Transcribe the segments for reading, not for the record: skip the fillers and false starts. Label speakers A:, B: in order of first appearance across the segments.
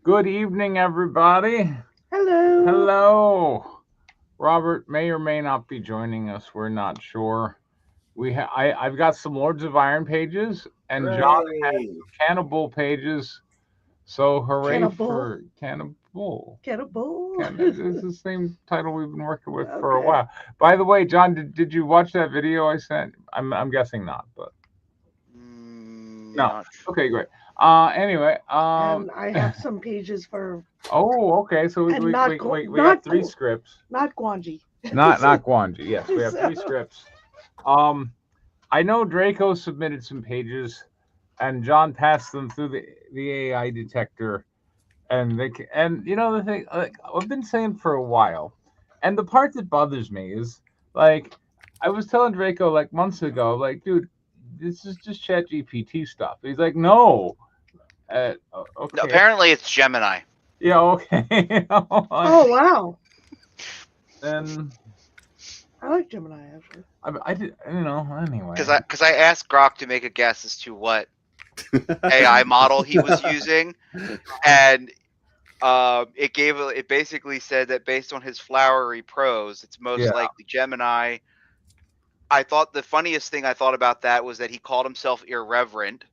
A: Good evening, everybody.
B: Hello.
A: Hello. Robert may or may not be joining us. We're not sure. I've got some Lords of Iron pages, and John has
C: Hooray!
A: some Cannibal pages. So hooray
B: Cannibal.
A: for Cannibal.
B: Cannibal.
A: This is the same title we've been working with for a
B: Okay.
A: while. By the way, John, did you watch that video I sent? I'm guessing not, but no.
C: Not
A: Okay, great.
C: sure.
A: Anyway,
B: And I have some pages for
A: oh, okay. So we
B: and
A: we
B: not
A: we,
B: Gu-
A: we, we got
B: not
A: three
B: Gu-
A: scripts.
B: not Guanji.
A: Not Guanji. Yes, we have three
B: So,
A: scripts. Um, I know Draco submitted some pages, and John passed them through the AI detector, and and you know the thing, like I've been saying for a while, and the part that bothers me is like I was telling Draco like months ago, like dude, this is just Chat GPT stuff. He's like, no,
C: No,
A: okay,
C: apparently, it's Gemini
A: yeah, okay,
B: oh wow,
A: and
B: I like Gemini actually.
A: I did,
C: because
A: anyway.
C: I asked Grok to make a guess as to what AI model he was using, and it basically said that based on his flowery prose, it's most
A: Yeah.
C: likely Gemini. I thought the funniest thing I thought about that was that he called himself irreverent.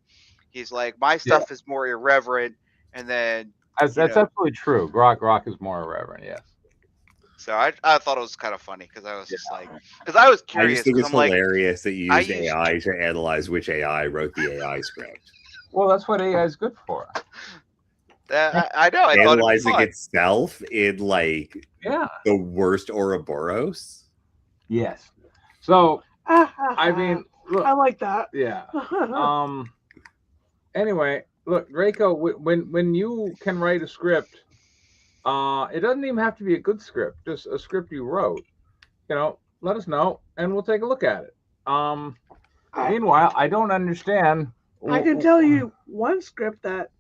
C: He's like, my
A: Yeah,
C: stuff is more irreverent, and then you
A: that's
C: know
A: absolutely true. Grok is more irreverent. Yes.
C: So I thought it was kind of funny because I was just like,
A: Yeah.
C: because I was
D: I just
C: curious
D: think
C: because
D: it's
C: I'm like,
D: hilarious that you
C: I
D: used
C: used
D: AI to analyze which AI wrote the AI script.
A: Well, that's what AI is good for.
C: I know I thought it'd be
D: Analyzing
C: fun.
D: itself in like
A: Yeah.
D: the worst Ouroboros.
A: Yes. So
B: Ah, ha,
A: I
B: ha.
A: mean, look.
B: I like that.
A: Yeah. Um. Anyway, look, Draco. When you can write a script, it doesn't even have to be a good script. Just a script you wrote. Let us know, and we'll take a look at it. Um.
B: I
A: Meanwhile, I don't understand.
B: I can tell you one script that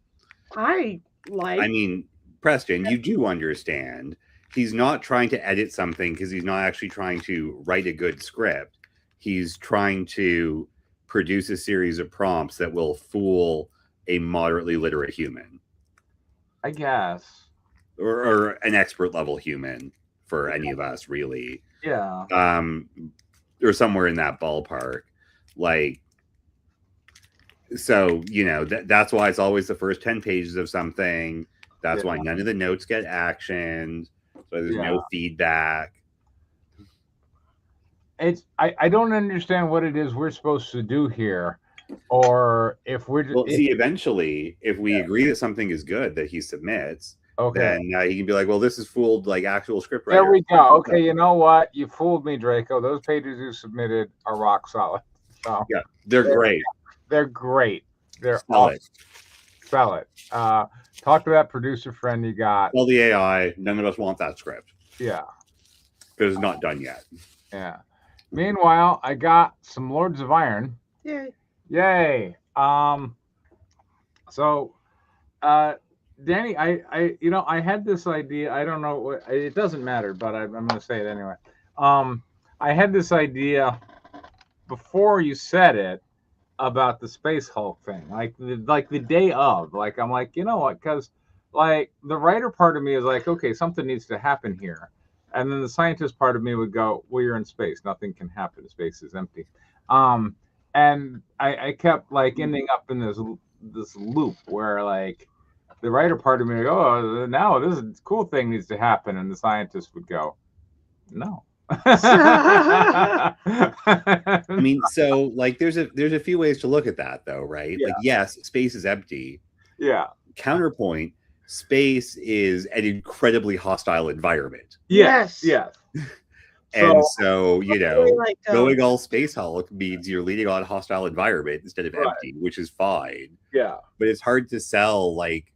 B: I like.
D: I mean, Preston, you do understand. He's not trying to edit something because he's not actually trying to write a good script. He's trying to produce a series of prompts that will fool a moderately literate human
A: I guess.
D: or an expert level human for any of us, really.
A: Yeah.
D: Um, or somewhere in that ballpark. Like, so that's why it's always the first 10 pages of something. That's why
A: Yeah.
D: none of the notes get actioned, so there's
A: Yeah.
D: no feedback.
A: I don't understand what it is we're supposed to do here, or if we're
D: Well, see, eventually if we agree that something is good that he submits,
A: okay.
D: then he can be like, well, this has fooled like actual script
A: There
D: writers.
A: we go. Okay, you know what? You fooled me, Draco. Those pages you submitted are rock solid. So
D: Yeah, they're
A: they're,
D: great.
A: they're great. They're
D: Sell
A: awesome.
D: it.
A: Sell it. Talk to that producer friend you got.
D: Tell the AI none of us want that script
A: Yeah,
D: because it's not done yet.
A: yeah. Meanwhile, I got some Lords of Iron.
B: Yay.
A: Yay. So Danny, I had this idea. I don't know what it doesn't matter, but I'm going to say it anyway. Um, I had this idea before you said it about the Space Hulk thing, like the day of. Like I'm like, you know what? Because like the writer part of me is like, okay, something needs to happen here, and then the scientist part of me would go, well, you're in space. Nothing can happen. Space is empty. Um, and I kept like ending up in this loop where like the writer part of me would go, oh, now this cool thing needs to happen, and the scientist would go, no.
D: I mean, so like there's a few ways to look at that though, right?
A: Yeah.
D: Like, yes, space is empty.
A: Yeah.
D: Counterpoint, space is an incredibly hostile environment.
A: Yes.
B: Yes.
A: Yes.
D: And
A: So
D: so,
B: Like
D: going all space Hulk means you're leading on a hostile environment instead of
A: Right.
D: empty, which is fine.
A: yeah.
D: But it's hard to sell like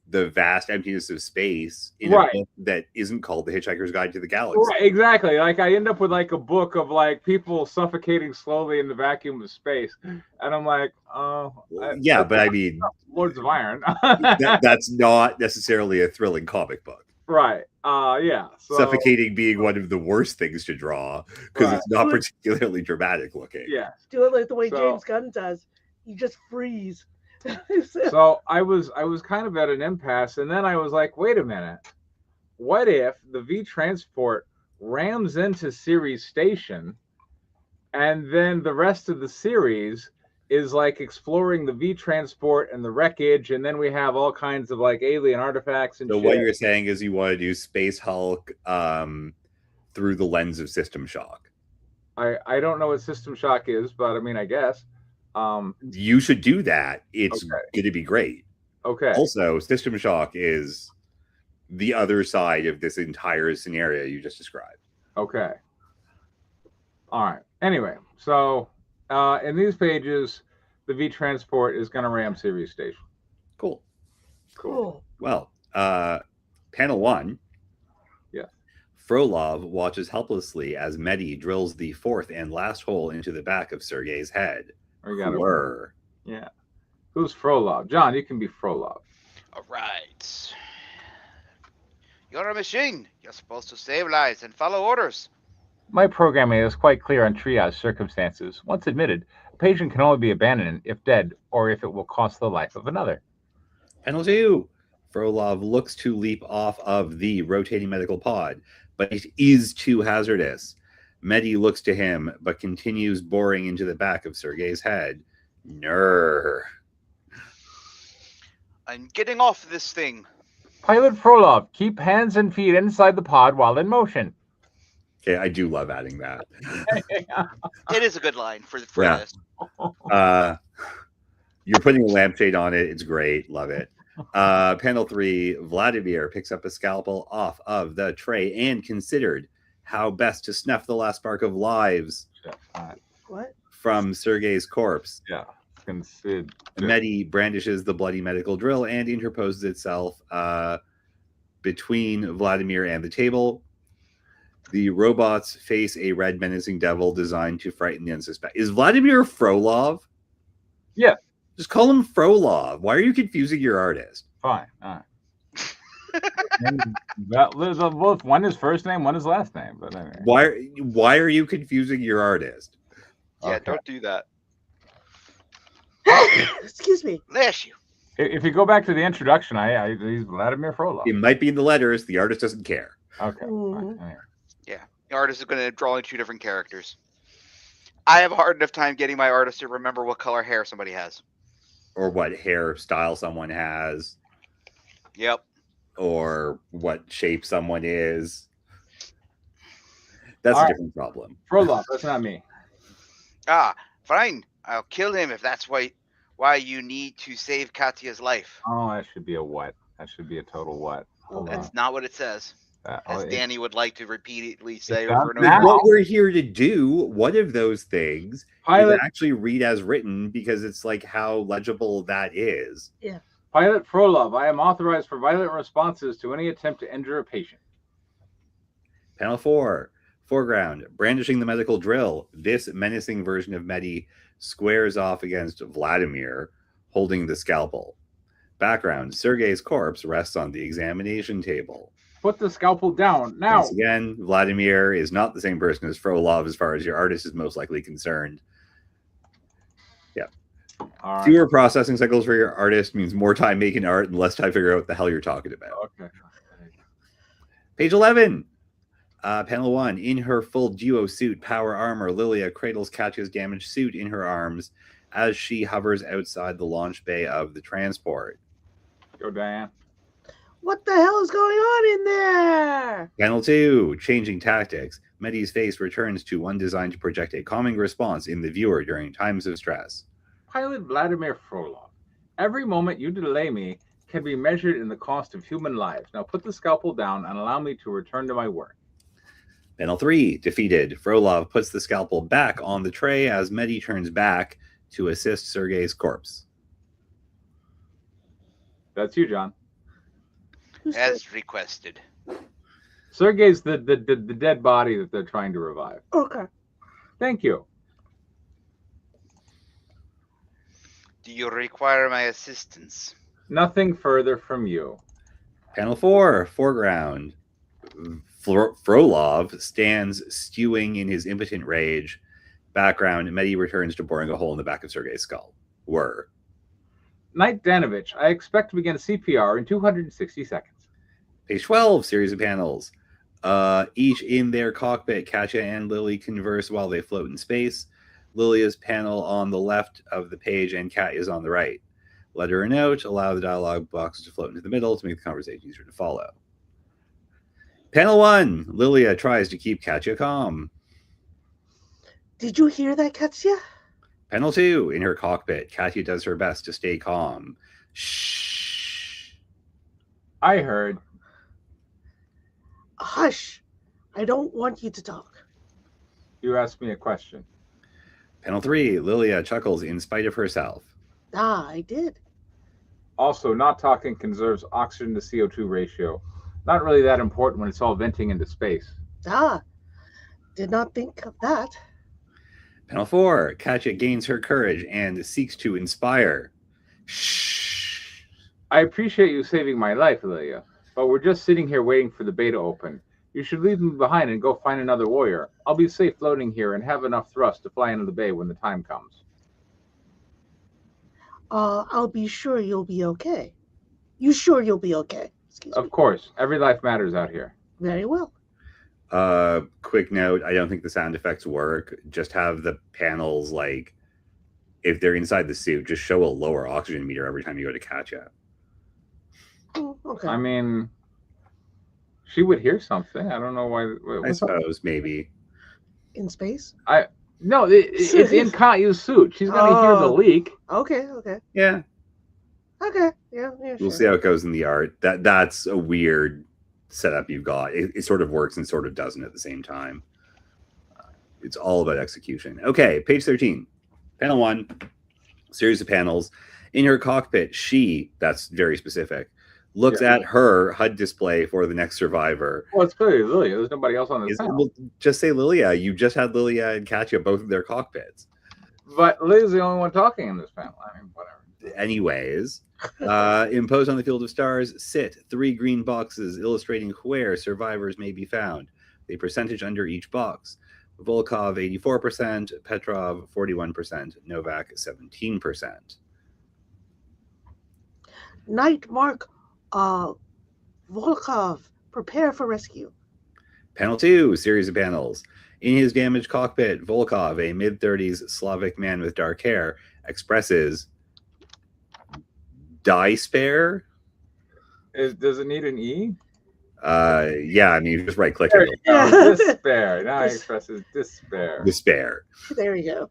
D: the vast emptiness of space in
A: Right.
D: a book that isn't called The Hitchhiker's Guide to the Galaxy.
A: Right, exactly. Like I end up with like a book of like people suffocating slowly in the vacuum of space, and I'm like, oh,
D: Yeah, but I mean,
A: Lords of Iron.
D: that's not necessarily a thrilling comic book.
A: Right. Yeah. So,
D: Suffocating being one of the worst things to draw because
A: Right.
D: it's not particularly dramatic looking.
A: Yeah.
B: do it like the way
A: So-
B: James Gunn does. You just freeze.
A: So I was kind of at an impasse, and then I was like, wait a minute. What if the V transport rams into Ceres station, and then the rest of the series is like exploring the V transport and the wreckage, and then we have all kinds of like alien artifacts and
D: So
A: shit.
D: what you're saying is you want to do Space Hulk through the lens of System Shock.
A: I don't know what System Shock is, but I mean, I guess.
D: You should do that. It's
A: Okay.
D: going to be great.
A: Okay.
D: Also, System Shock is the other side of this entire scenario you just described.
A: Okay. All right. Anyway, so in these pages, the V transport is going to ram Ceres station.
D: Cool.
B: Cool.
D: Well, panel 1.
A: Yeah.
D: Frolov watches helplessly as Medi drills the fourth and last hole into the back of Sergei's head.
A: We got
D: Whir.
A: Yeah. Who's Frolov? John, you can be Frolov.
C: All right. You're a machine. You're supposed to save lives and follow orders.
E: My programming is quite clear on triage circumstances. Once admitted, a patient can only be abandoned if dead or if it will cost the life of another.
D: Panel 2. Frolov looks to leap off of the rotating medical pod, but it is too hazardous. Medi looks to him, but continues boring into the back of Sergei's head. Ner.
C: I'm getting off this thing.
E: Pilot Frolov, keep hands and feet inside the pod while in motion.
D: Okay, I do love adding that.
C: It is a good line for
D: Yeah.
C: this.
D: You're putting a lampshade on it. It's great. Love it. Panel 3, Vladimir picks up a scalpel off of the tray and considered how best to snuff the last spark of lives
B: What?
D: from Sergei's corpse.
A: Yeah. Consider.
D: Medi brandishes the bloody medical drill and interposes itself between Vladimir and the table. The robots face a red menacing devil designed to frighten the unsuspecting. Is Vladimir Frolov?
A: Yeah.
D: Just call him Frolov. Why are you confusing your artist?
A: Fine. All right. There's both. One is first name, one is last name. But anyway.
D: Why are you confusing your artist?
C: Yeah,
A: Okay.
C: don't do that.
B: Excuse me.
C: Bless you.
A: If you go back to the introduction, he's Vladimir Frolov.
D: It might be in the letters. The artist doesn't care.
A: Okay.
B: Mhm.
A: Fine. Anyway.
C: The artist is going to draw in 2 different characters. I have a hard enough time getting my artist to remember what color hair somebody has.
D: Or what hairstyle someone has.
C: Yep.
D: Or what shape someone is. That's
A: All
D: a
A: right.
D: different problem.
A: Frolov, that's not me.
C: Ah, fine. I'll kill him if that's why you need to save Katya's life.
A: Oh, that should be a what? That should be a total what? Hold on.
C: That's not what it says. As
A: It-
C: Danny would like to repeatedly say
A: does
C: over and
A: now.
C: over.
D: What we're here to do, one of those things,
A: Pilot
D: is actually read as written because it's like how legible that is.
A: Pilot Frolov, I am authorized for violent responses to any attempt to injure a patient.
D: Panel 4, foreground, brandishing the medical drill. This menacing version of Medi squares off against Vladimir, holding the scalpel. Background, Sergei's corpse rests on the examination table.
A: Put the scalpel down now.
D: Once again, Vladimir is not the same person as Frolov as far as your artist is most likely concerned.
A: All right.
D: Fewer processing cycles for your artist means more time making art and less time figuring out what the hell you're talking about.
A: Okay.
D: Page 11. Panel 1. In her full duo suit, power armor, Lilia cradles Katya's damaged suit in her arms as she hovers outside the launch bay of the transport.
A: Go, Diane.
B: What the hell is going on in there?
D: Panel 2. Changing tactics. Medi's face returns to one designed to project a calming response in the viewer during times of stress.
A: Pilot Vladimir Frolov, every moment you delay me can be measured in the cost of human lives. Now put the scalpel down and allow me to return to my work.
D: Panel 3. Defeated. Frolov puts the scalpel back on the tray as Medi turns back to assist Sergei's corpse.
A: That's you, John.
B: Who's
C: As requested.
A: Sergei's the dead body that they're trying to revive.
B: okay.
A: Thank you.
C: Do you require my assistance?
A: Nothing further from you.
D: Panel 4. Foreground. Frolov stands stewing in his impotent rage. Background, Medi returns to boring a hole in the back of Sergei's skull. Whir.
E: Knight Danovich, I expect to begin CPR in 260 seconds.
D: Page 12, series of panels. Each in their cockpit, Katya and Lily converse while they float in space. Lily is panel on the left of the page and Katya is on the right. Letter or note, allow the dialogue boxes to float into the middle to make the conversation easier to follow. Panel 1, Lilia tries to keep Katya calm.
B: Did you hear that, Katya?
D: Panel 2, in her cockpit, Katya does her best to stay calm. Shh.
E: I heard.
B: Hush. I don't want you to talk.
E: You asked me a question.
D: Panel 3, Lilia chuckles in spite of herself.
B: Ah, I did.
E: Also, not talking conserves oxygen to CO2 ratio. Not really that important when it's all venting into space.
B: Ah, did not think of that.
D: Panel 4, Katya gains her courage and seeks to inspire. Shh.
E: I appreciate you saving my life, Lilia, but we're just sitting here waiting for the bay to open. You should leave me behind and go find another warrior. I'll be safe floating here and have enough thrust to fly into the bay when the time comes.
B: I'll be sure you'll be okay. You sure you'll be okay? Excuse me.
E: Of course, every life matters out here.
B: Very well.
D: Quick note, I don't think the sound effects work. Just have the panels, like, if they're inside the suit, just show a lower oxygen meter every time you go to Katya.
B: Okay.
E: I mean, she would hear something. I don't know why.
D: I suppose, maybe.
B: In space?
E: No, it's in Katyu's suit. She's going to hear the leak.
B: Okay.
D: Yeah.
B: Okay. Yeah,
D: We'll
B: sure.
D: see how it goes in the art. That's a weird setup you've got. It sort of works and sort of doesn't at the same time. It's all about execution. Okay, page 13. Panel 1, series of panels. In her cockpit, that's very specific, looks at her HUD display for the next survivor.
E: Well, it's clearly Lilia. There's nobody else on this panel.
D: Well, just say Lilia. You just had Lilia and Katya both in their cockpits.
E: But Lilia's the only one talking in this panel. I mean, whatever.
D: Anyways, imposed on the field of stars, sit 3 green boxes illustrating where survivors may be found. The percentage under each box. Volkov 84%, Petrov 41%, Novak 17%.
B: Knight Mark Volkov, prepare for rescue.
D: Panel 2, series of panels. In his damaged cockpit, Volkov, a mid-30s Slavic man with dark hair, expresses despair.
E: Does it need an E?
D: Yeah, I mean, you just right-click
E: There
D: it.
E: you go. Despair. Now it expresses despair.
D: Despair.
B: There you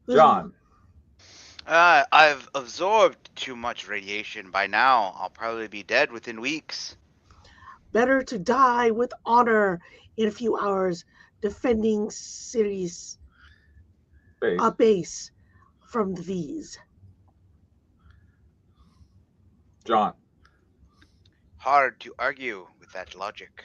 B: go.
E: John.
C: I've absorbed too much radiation by now. I'll probably be dead within weeks.
B: Better to die with honor in a few hours, defending Ceres base from the V's.
E: John.
C: Hard to argue with that logic.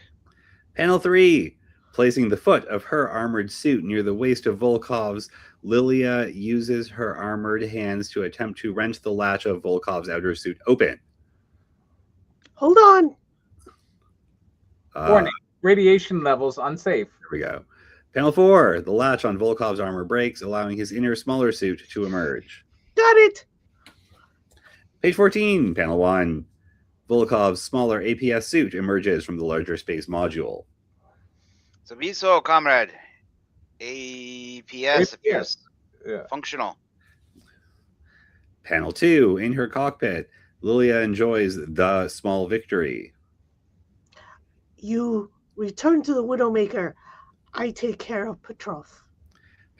D: Panel 3. Placing the foot of her armored suit near the waist of Volkov's, Lilia uses her armored hands to attempt to wrench the latch of Volkov's outer suit open.
B: Hold on.
E: Warning. Radiation levels unsafe.
D: There we go. Panel 4. The latch on Volkov's armor breaks, allowing his inner smaller suit to emerge.
B: Got it.
D: Page 14. Panel 1. Volkov's smaller APS suit emerges from the larger space module.
C: Zabiso, comrade. APS appears functional.
D: Panel 2. In her cockpit, Lilia enjoys the small victory.
B: You return to the Widowmaker. I take care of Petrov.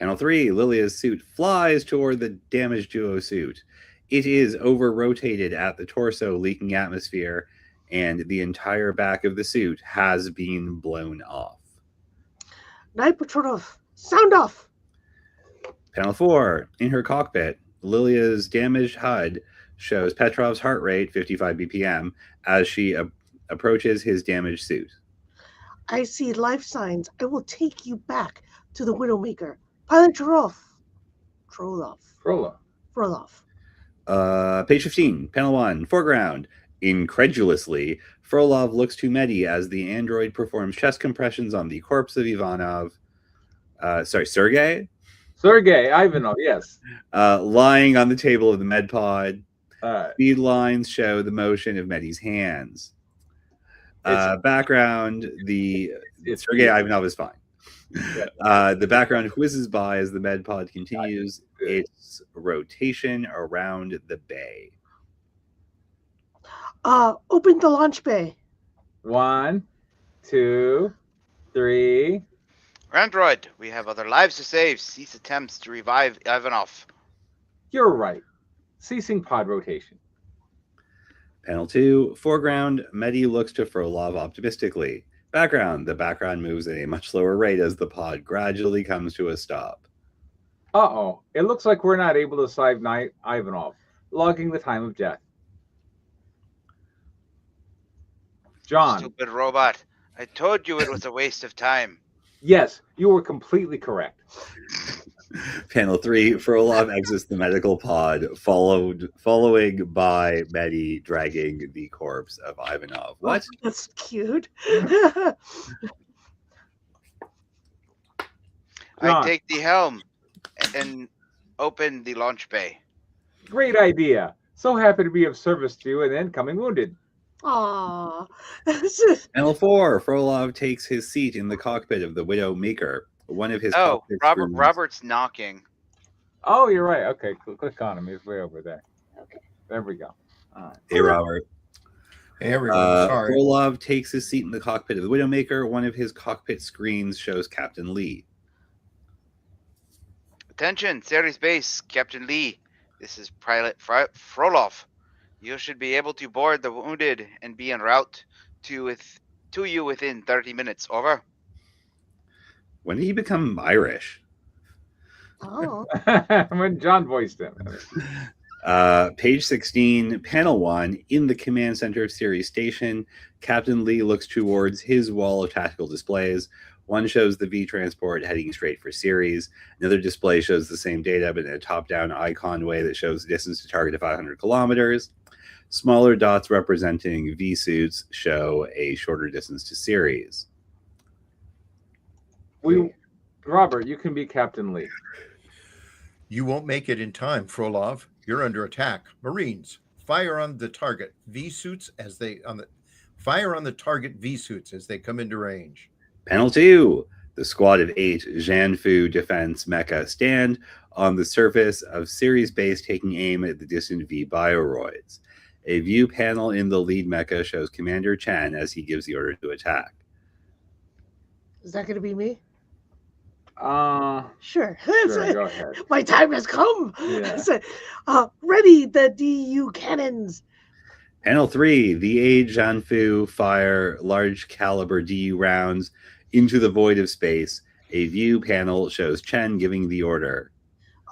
D: Panel 3. Lilia's suit flies toward the damaged duo suit. It is over-rotated at the torso, leaking atmosphere, and the entire back of the suit has been blown off.
B: Knight Petrov, sound off.
D: Panel 4. In her cockpit, Lilia's damaged HUD shows Petrov's heart rate, 55 BPM, as she approaches his damaged suit.
B: I see life signs. I will take you back to the Widowmaker. Pilot Frolov.
D: Page 15, panel 1, foreground. Incredulously, Frolov looks to Mehdi as the android performs chest compressions on the corpse of Sergei?
A: Sergey Ivanov, yes.
D: Lying on the table of the med pod.
A: All right.
D: Speed lines show the motion of Medi's hands. Background,
A: it's
D: Sergey
A: beautiful.
D: Ivanov is fine. The background whizzes by as the med pod continues its rotation around the bay.
B: Open the launch bay.
A: 1, 2, 3.
C: Android, we have other lives to save. Cease attempts to revive Ivanov.
A: You're right. Ceasing pod rotation.
D: Panel 2, foreground, Medi looks to Frolov optimistically. Background, the background moves at a much slower rate as the pod gradually comes to a stop.
A: Uh-oh. It looks like we're not able to save Ivanov. Logging the time of death. John.
C: Stupid robot. I told you it was a waste of time.
A: Yes, you were completely correct.
D: Panel 3, Frolov exits the medical pod, following by Medi dragging the corpse of Ivanov. What?
B: Oh, that's cute.
C: I take the helm and open the launch bay.
A: Great idea. So happy to be of service to you and then coming wounded.
B: Aww.
D: Panel 4, Frolov takes his seat in the cockpit of the Widow Maker. One of his cockpit screws-
C: Robert's knocking.
A: Oh, you're right. Okay, click on him. He's way over there. Okay, there we go. All right.
D: Hey, Robert.
F: Hey, everyone. Sorry.
D: Frolov takes his seat in the cockpit of the Widowmaker. One of his cockpit screens shows Captain Lee.
C: Attention, Ceres Base, Captain Lee. This is Pilot Frolov. You should be able to board the wounded and be en route to you within 30 minutes. Over.
D: When did he become Irish?
B: Oh.
A: When John voiced him.
D: Page 16, panel 1. In the command center of Ceres Station, Captain Lee looks towards his wall of tactical displays. One shows the V transport heading straight for Ceres. Another display shows the same data, but in a top-down icon way that shows the distance to target of 500 kilometers. Smaller dots representing V suits show a shorter distance to Ceres.
A: Robert, you can be Captain Lee.
F: You won't make it in time, Frolov. You're under attack. Marines, fire on the target V suits as they come into range.
D: Panel 2. The squad of 8 Janfu defense mecha stand on the surface of Ceres base taking aim at the distant V bioroids. A view panel in the lead mecha shows Commander Chen as he gives the order to attack.
B: Is that going to be me?
A: Sure,
B: Sure.
A: go ahead.
B: My time has come.
A: Yeah.
B: Ready the DU cannons.
D: Panel 3. The 8 Janfu fire large caliber DU rounds into the void of space. A view panel shows Chen giving the order.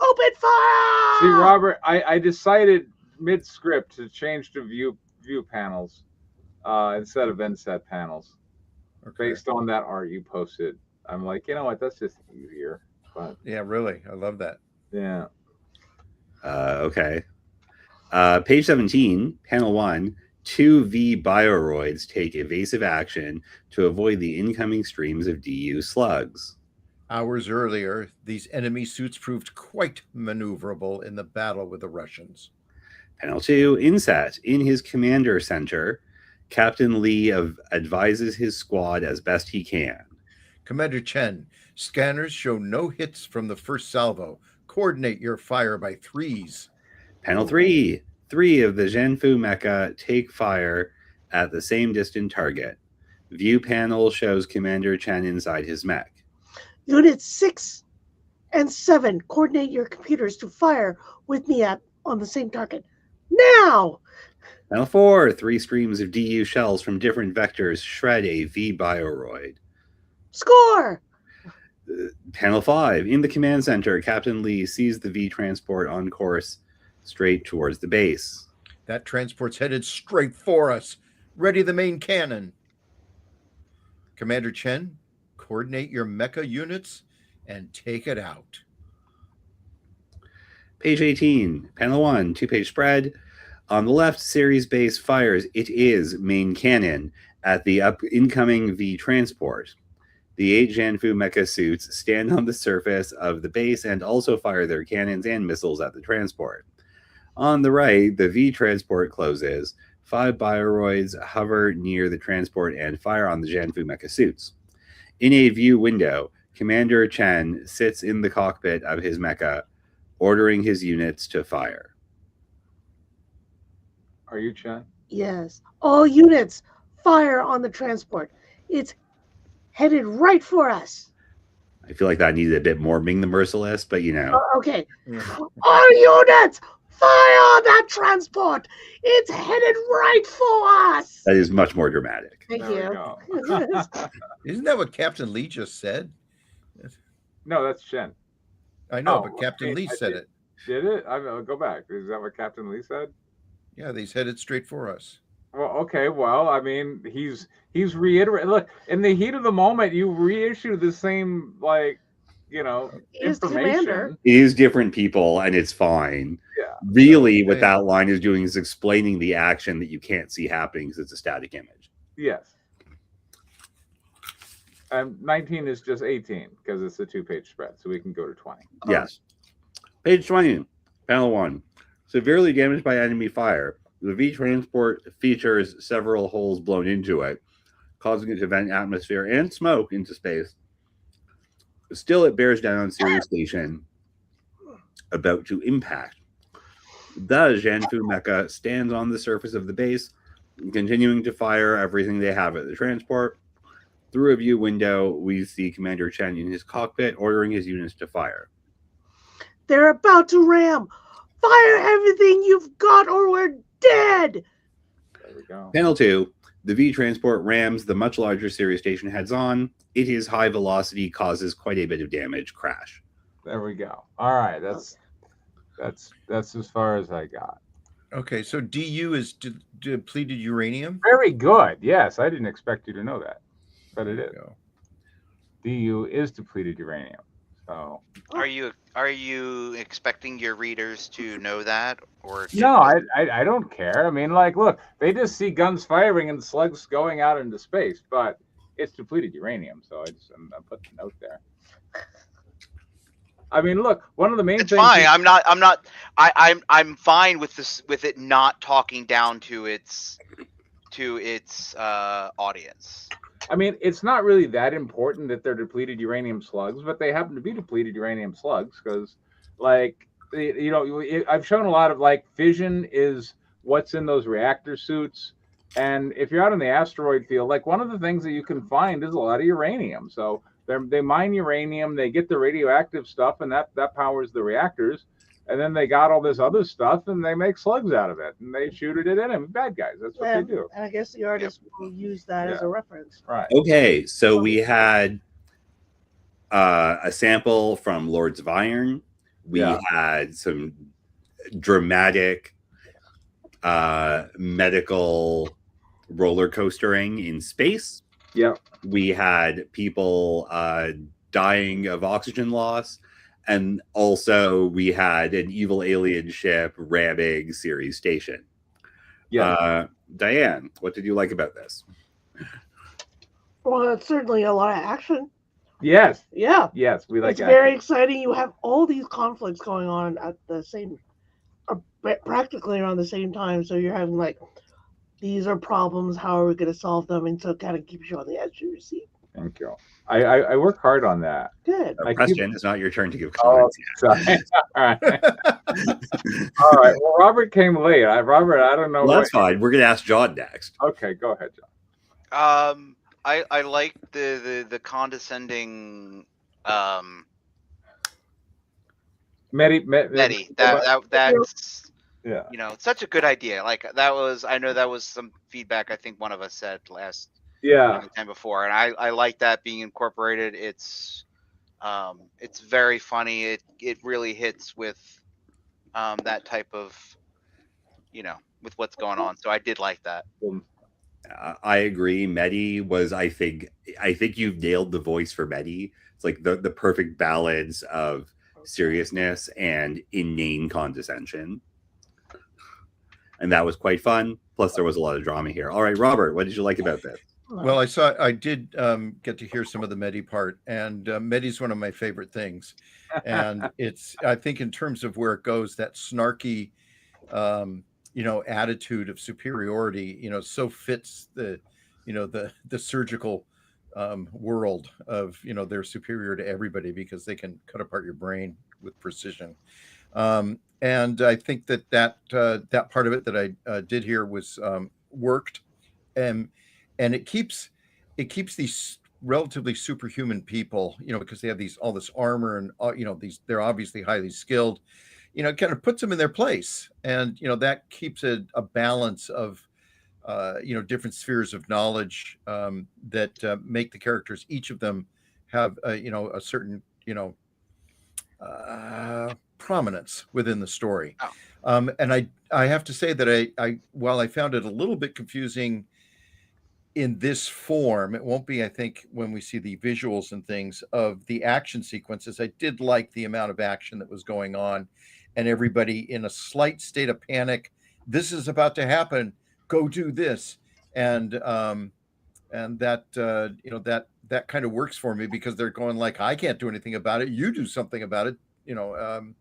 B: Open fire!
A: See, Robert, I decided mid-script to change to view panels instead of NSET panels.
F: Okay.
A: Based on that art you posted. I'm like, you know what, that's just easier. But
F: Yeah, really. I love that.
A: yeah.
D: Okay. Page 17, panel 1. 2 V bioroids take evasive action to avoid the incoming streams of DU slugs.
F: Hours earlier, these enemy suits proved quite maneuverable in the battle with the Russians.
D: Panel 2, inset. In his commander center, Captain Lee advises his squad as best he can.
F: Commander Chen, scanners show no hits from the first salvo. Coordinate your fire by threes.
D: Panel 3, 3 of the Janfu mecha take fire at the same distant target. View panel shows Commander Chen inside his mech.
B: Units 6 and 7, coordinate your computers to fire with me on the same target. Now!
D: Panel 4, 3 streams of DU shells from different vectors shred a V bioroid.
B: Score!
D: Panel 5, in the command center, Captain Lee sees the V transport on course straight towards the base.
F: That transport's headed straight for us. Ready the main cannon. Commander Chen, coordinate your mecha units and take it out.
D: Page 18, panel 1, 2-page spread. On the left, Ceres base fires It Is main cannon at the incoming V transport. The 8 Janfu mecha suits stand on the surface of the base and also fire their cannons and missiles at the transport. On the right, the V transport closes. 5 bioroids hover near the transport and fire on the Janfu mecha suits. In a view window, Commander Chen sits in the cockpit of his mecha, ordering his units to fire.
A: Are you Chen?
B: Yes. All units, fire on the transport. It's headed right for us.
D: I feel like that needed a bit more Ming the Merciless, but you know.
B: Okay. All units, fire on that transport. It's headed right for us.
D: That is much more dramatic.
B: Thank
A: There we
B: you.
A: go.
F: Isn't that what Captain Lee just said?
A: No, that's Chen.
F: I know,
A: Oh,
F: but Captain
A: okay,
F: Lee
A: I
F: said
A: did.
F: it.
A: Did it? I'll go back. Is that what Captain Lee said?
F: Yeah, he's headed straight for us.
A: Well, okay. Well, I mean, he's reiterating. Look, in the heat of the moment, you reissue the same, like,
B: He's the
A: information.
B: commander.
D: It is different people, and it's fine.
A: Yeah.
D: Really, what that line is doing is explaining the action that you can't see happening because it's a static image.
A: Yes. 19 is just 18 because it's a 2-page spread, so we can go to 20.
D: Yes. Page 20, panel 1. Severely damaged by enemy fire. The V transport features several holes blown into it, causing it to vent atmosphere and smoke into space. Still, it bears down on Sirius Station, about to impact. The Janfu mecha stands on the surface of the base, continuing to fire everything they have at the transport. Through a view window, we see Commander Chen in his cockpit ordering his units to fire.
B: They're about to ram. Fire everything you've got or we're dead.
A: There we go.
D: Panel 2, the V transport rams the much larger Sirius Station heads on. It is high velocity, causes quite a bit of damage, crash.
A: There we go. All right, that's as far as I got.
F: Okay, so DU is depleted uranium.
A: Very good. Yes, I didn't expect you to know that, but it
F: There
A: is.
F: we go.
A: DU is depleted uranium. So
C: Are you expecting your readers to know that, or
A: no, I don't care. I mean, like, look, they just see guns firing and slugs going out into space, but it's depleted uranium. So I put the note there. I mean, look, one of the main
C: It's
A: things.
C: fine. I'm fine with this, with it not talking down to its audience.
A: I mean, it's not really that important that they're depleted uranium slugs, but they happen to be depleted uranium slugs because, like, I've shown a lot of, like, fission is what's in those reactor suits. And if you're out in the asteroid field, like, one of the things that you can find is a lot of uranium. So they mine uranium, they get the radioactive stuff, and that powers the reactors. And then they got all this other stuff, and they make slugs out of it, and they shoot it at enemy bad guys. That's what they do.
B: And I guess the artist will use that as a reference.
A: Right.
D: Okay, so we had a sample from Lords of Iron. We had some dramatic medical roller coastering in space.
A: Yep.
D: We had people dying of oxygen loss. And also, we had an evil alien ship ramming Sirius Station.
A: Yeah.
D: Diane, what did you like about this?
B: Well, it's certainly a lot of action.
A: Yes.
B: Yeah.
A: Yes. We like
B: It's
A: that.
B: very exciting. You have all these conflicts going on at the same, practically around the same time. So you're having, like, these are problems. How are we going to solve them? And so it kind of keeps you on the edge of your seat.
A: Thank you. I work hard on that.
B: Good.
D: Preston, it's not your turn to give
A: Oh,
D: comments yet.
A: sorry. All right. All right. Well, Robert came late. Robert, I don't know.
D: Well, that's fine. We're going to ask John next.
A: Okay, go ahead, John.
C: I like the condescending
A: Medi.
C: That's
A: Yeah.
C: it's such a good idea. Like, I know that was some feedback I think one of us said last
A: Yeah.
C: time before, and I like that being incorporated. It's very funny. It really hits with that type of with what's going on. So I did like that.
D: I agree. Medi was, I think you've nailed the voice for Medi. It's like the perfect balance of seriousness and inane condescension. And that was quite fun. Plus, there was a lot of drama here. All right, Robert, what did you like about this?
F: Well, I did get to hear some of the Medi part, and Medi's one of my favorite things. And it's, I think, in terms of where it goes, that snarky, attitude of superiority, so fits the, the surgical world of, they're superior to everybody because they can cut apart your brain with precision. And I think that part of it that I did here was worked, and it keeps these relatively superhuman people, because they have these all this armor and these they're obviously highly skilled. It kind of puts them in their place, and that keeps a balance of different spheres of knowledge that make the characters, each of them, have a certain prominence within the story.
C: Oh.
F: And I have to say that I while I found it a little bit confusing in this form, it won't be, I think, when we see the visuals and things of the action sequences. I did like the amount of action that was going on, and everybody in a slight state of panic. This is about to happen. Go do this, and that that kind of works for me because they're going like, I can't do anything about it. You do something about it, and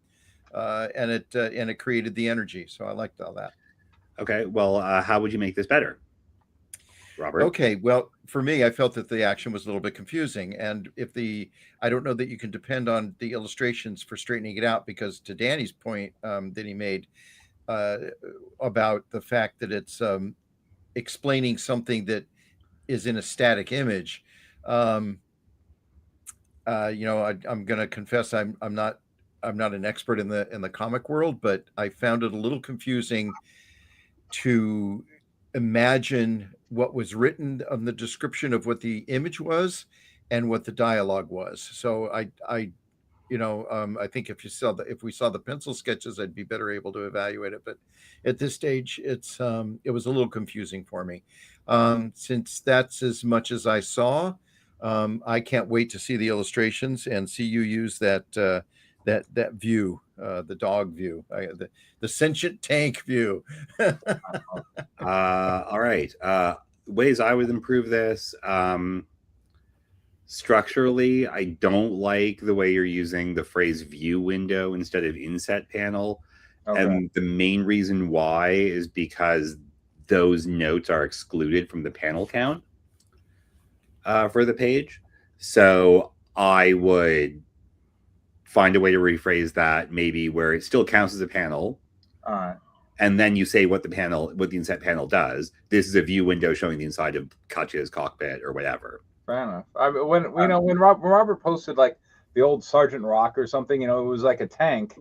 F: it created the energy. So I liked all that.
D: Okay, well, how would you make this better, Robert?
F: Okay, well, for me, I felt that the action was a little bit confusing, and I don't know that you can depend on the illustrations for straightening it out, because to Danny's point that he made uh, about the fact that it's explaining something that is in a static image. Um, I'm going to confess I'm not an expert in the comic world, but I found it a little confusing to imagine what was written on the description of what the image was and what the dialogue was. So I think if we saw the pencil sketches, I'd be better able to evaluate it. But at this stage, it was a little confusing for me. Since that's as much as I saw, I can't wait to see the illustrations and see you use that view, the dog view, the sentient tank view.
D: All right. Ways I would improve this. Structurally, I don't like the way you're using the phrase view window instead of inset panel.
A: Okay.
D: And the main reason why is because those notes are excluded from the panel count for the page. So I would find a way to rephrase that, maybe where it still counts as a panel.
A: All right.
D: And then you say what the inset panel does. This is a view window showing the inside of Katya's cockpit or whatever.
A: Fair enough. When Robert posted like the old Sergeant Rock or something, it was like a tank,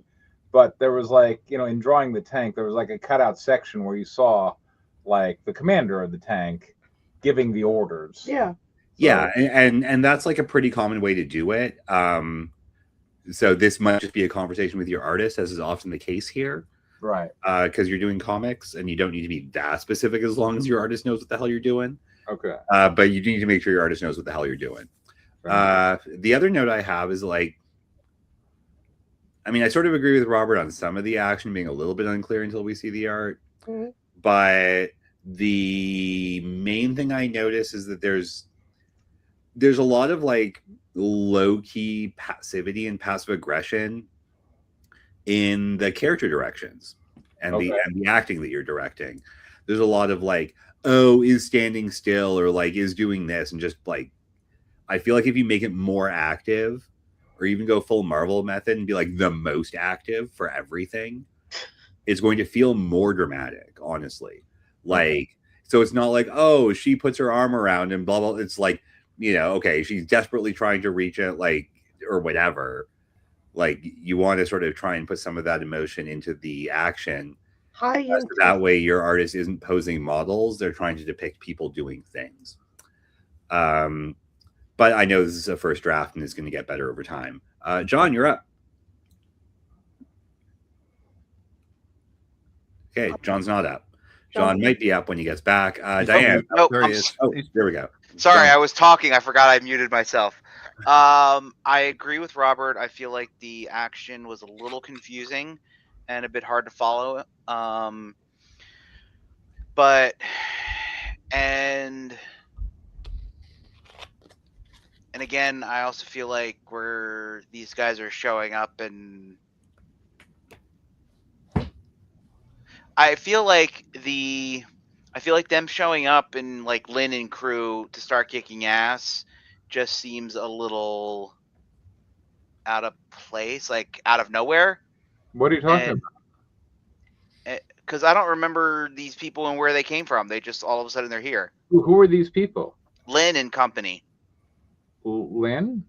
A: but there was like, in drawing the tank, there was like a cutout section where you saw like the commander of the tank giving the orders.
B: Yeah.
D: Yeah, and that's like a pretty common way to do it. So this might just be a conversation with your artist, as is often the case here.
A: Right.
D: Because you're doing comics and you don't need to be that specific as long as your artist knows what the hell you're doing.
A: Okay.
D: But you need to make sure your artist knows what the hell you're doing. The other note I have is like, I sort of agree with Robert on some of the action being a little bit unclear until we see the art.
B: Mm-hmm.
D: But the main thing I notice is that there's a lot of like low-key passivity and passive aggression in the character directions and the acting that you're directing. There's a lot of like, oh, is standing still or like is doing this, and just like, I feel like if you make it more active or even go full Marvel method and be like the most active for everything, it's going to feel more dramatic, honestly. Like, so it's not like, oh, she puts her arm around and blah blah. It's like, okay, she's desperately trying to reach it, like, or whatever. Like, you want to sort of try and put some of that emotion into the action. So that way your artist isn't posing models, they're trying to depict people doing things. But I know this is a first draft and it's going to get better over time. John, you're up. Okay, John's not up. John might be up when he gets back. Diane.
C: Nope,
F: There he is.
D: Oh, there we go.
C: Sorry,
D: John.
C: I was talking. I forgot I muted myself. I agree with Robert. I feel like the action was a little confusing and a bit hard to follow. And again, I also feel like where these guys are showing up, and I feel like them showing up and like Lynn and crew to start kicking ass just seems a little out of place, like out of nowhere.
A: What are you talking
C: And
A: about?
C: because I don't remember these people and where they came from. They just all of a sudden they're here.
A: Who are these people?
C: Lynn and company.
A: Lynn?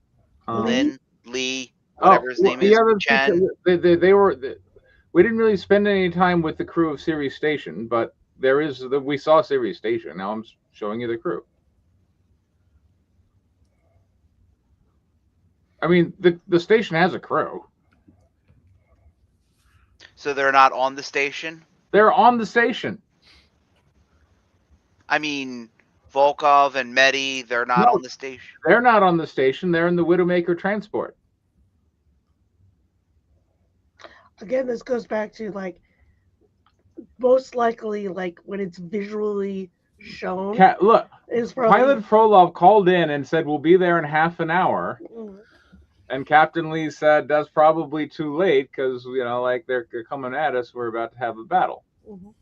C: Lynn, Lee, whatever his name is.
A: Yeah,
C: Chen.
A: they were. We didn't really spend any time with the crew of Sirius Station, but we saw Sirius Station. Now I'm showing you the crew. I mean, the station has a crew.
C: So they're not on the station?
A: They're on the station.
C: I mean, Volkov and Medi, they're not on the station.
A: They're not on the station. They're in the Widowmaker transport.
B: Again, this goes back to like most likely like when it's visually shown.
A: Look,
B: is probably...
A: Pilot Frolov called in and said we'll be there in half an hour.
B: Mhm.
A: And Captain Lee said that's probably too late because like they're coming at us. We're about to have a battle.
B: Mhm.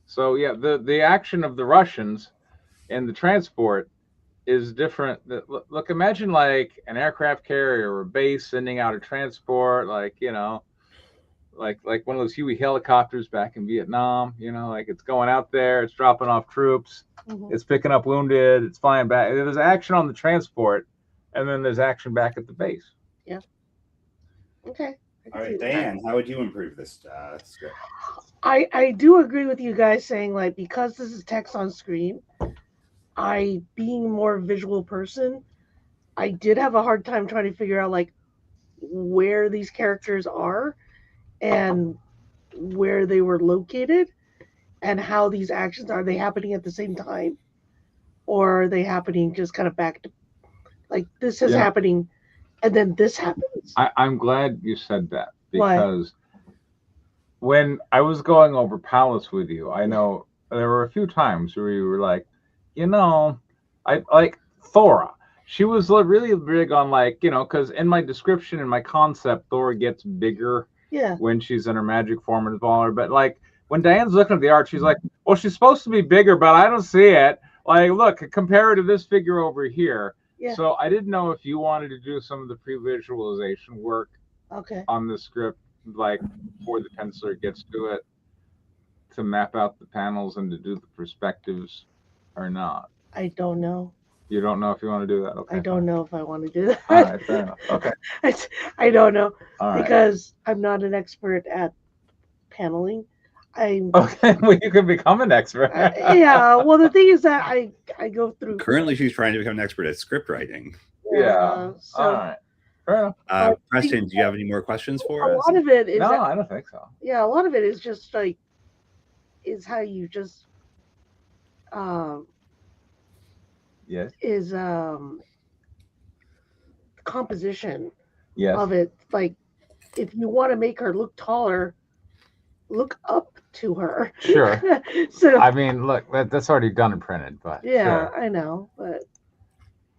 A: So yeah, the action of the Russians and the transport is different. Look, imagine like an aircraft carrier or a base sending out a transport, like like one of those Huey helicopters back in Vietnam. Like it's going out there, it's dropping off troops,
B: Mhm.
A: it's picking up wounded, it's flying back. There's action on the transport, and then there's action back at the base.
B: Yeah. Okay.
D: All right, Diane, how would you improve this script?
B: I do agree with you guys saying like because this is text on screen, being a more visual person, I did have a hard time trying to figure out like where these characters are and where they were located and how these actions are they happening at the same time or are they happening just kind of back to like this is happening and then this happens.
A: I'm glad you said that because when I was going over Palace with you, I know there were a few times where you were like, I like Thora. She was really big on like, because in my description and my concept, Thora gets bigger when she's in her magic form and smaller. But like when Diane's looking at the art, she's like, well, she's supposed to be bigger, but I don't see it. Like, look, compare her to this figure over here. Yeah. So I didn't know if you wanted to do some of the pre-visualization work on the script, like before the penciler gets to it, to map out the panels and to do the perspectives or not.
B: I don't know.
A: You don't know if you want to do that? Okay.
B: I don't know if I want to do that.
A: All right, fair enough. Okay.
B: I don't know.
A: All right.
B: Because I'm not an expert at paneling.
A: Okay, well, you can become an expert.
B: Yeah, well, the thing is that I go through.
D: Currently, she's trying to become an expert at script writing.
A: Yeah.
B: So,
A: all right. Fair enough.
D: Preston, do you have any more questions for us?
B: A lot of it is.
A: No, I don't think so.
B: Yeah, a lot of it is just like, is how you just.
A: Yes.
B: Is composition.
A: Yes.
B: Of it, like, if you want to make her look taller, look up to her.
A: Sure.
B: So
A: I mean, look, that's already done and printed, but
B: yeah,
A: sure.
B: I know, but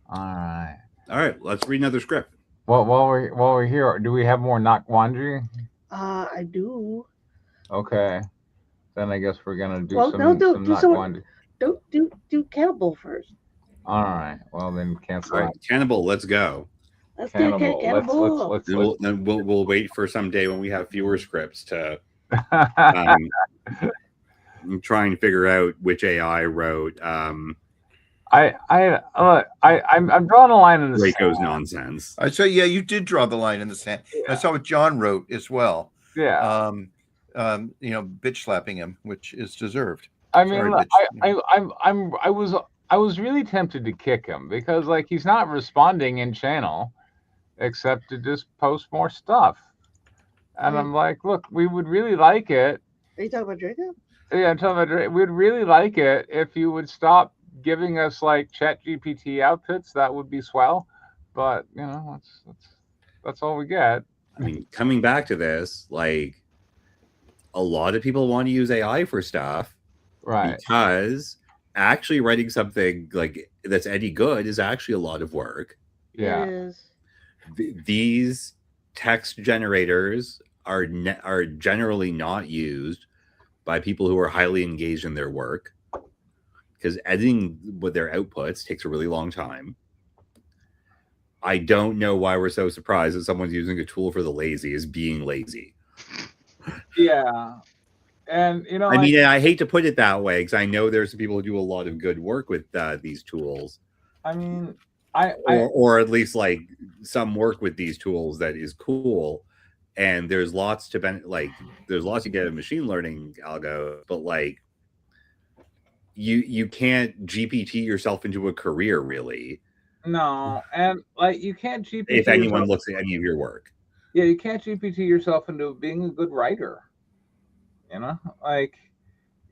A: all right.
D: All right, let's read another script.
A: Well, while we're here, do we have more Nakwandji?
B: I do.
A: Okay. Then I guess we're gonna do some
B: Nakwandji. Don't do Cannibal first.
A: All right. Well, then cancel.
D: All right, Cannibal, let's go.
B: Let's do Cannibal.
D: We'll wait for some day when we have fewer scripts to try and figure out which AI wrote. I'm
A: drawing a line in the
D: Draco's nonsense.
F: I say, yeah, you did draw the line in the sand. Yeah. I saw what John wrote as well.
A: Yeah.
F: Bitch slapping him, which is deserved.
A: I mean, I was really tempted to kick him because like he's not responding in channel except to just post more stuff. And I'm like, look, we would really like it.
B: Are you talking about Draco?
A: Yeah, I'm talking about Draco. We'd really like it if you would stop giving us like ChatGPT outfits. That would be swell. But that's all we get.
D: I mean, coming back to this, like a lot of people want to use AI for stuff,
A: right?
D: Because actually writing something like that's any good is actually a lot of work.
B: It
A: Yeah.
B: is.
D: These text generators are generally not used by people who are highly engaged in their work, because editing with their outputs takes a really long time. I don't know why we're so surprised that someone's using a tool for the lazy as being lazy.
A: Yeah. And
D: I mean, and I hate to put it that way because I know there's some people who do a lot of good work with these tools,
A: I mean,
D: or at least like some work with these tools that is cool. And there's lots to there's lots to get of machine learning algo, but like you can't GPT yourself into a career really.
A: no, and like you can't GPT
D: If anyone
A: yourself,
D: looks at any of your work,
A: yeah, you can't GPT yourself into being a good writer. Like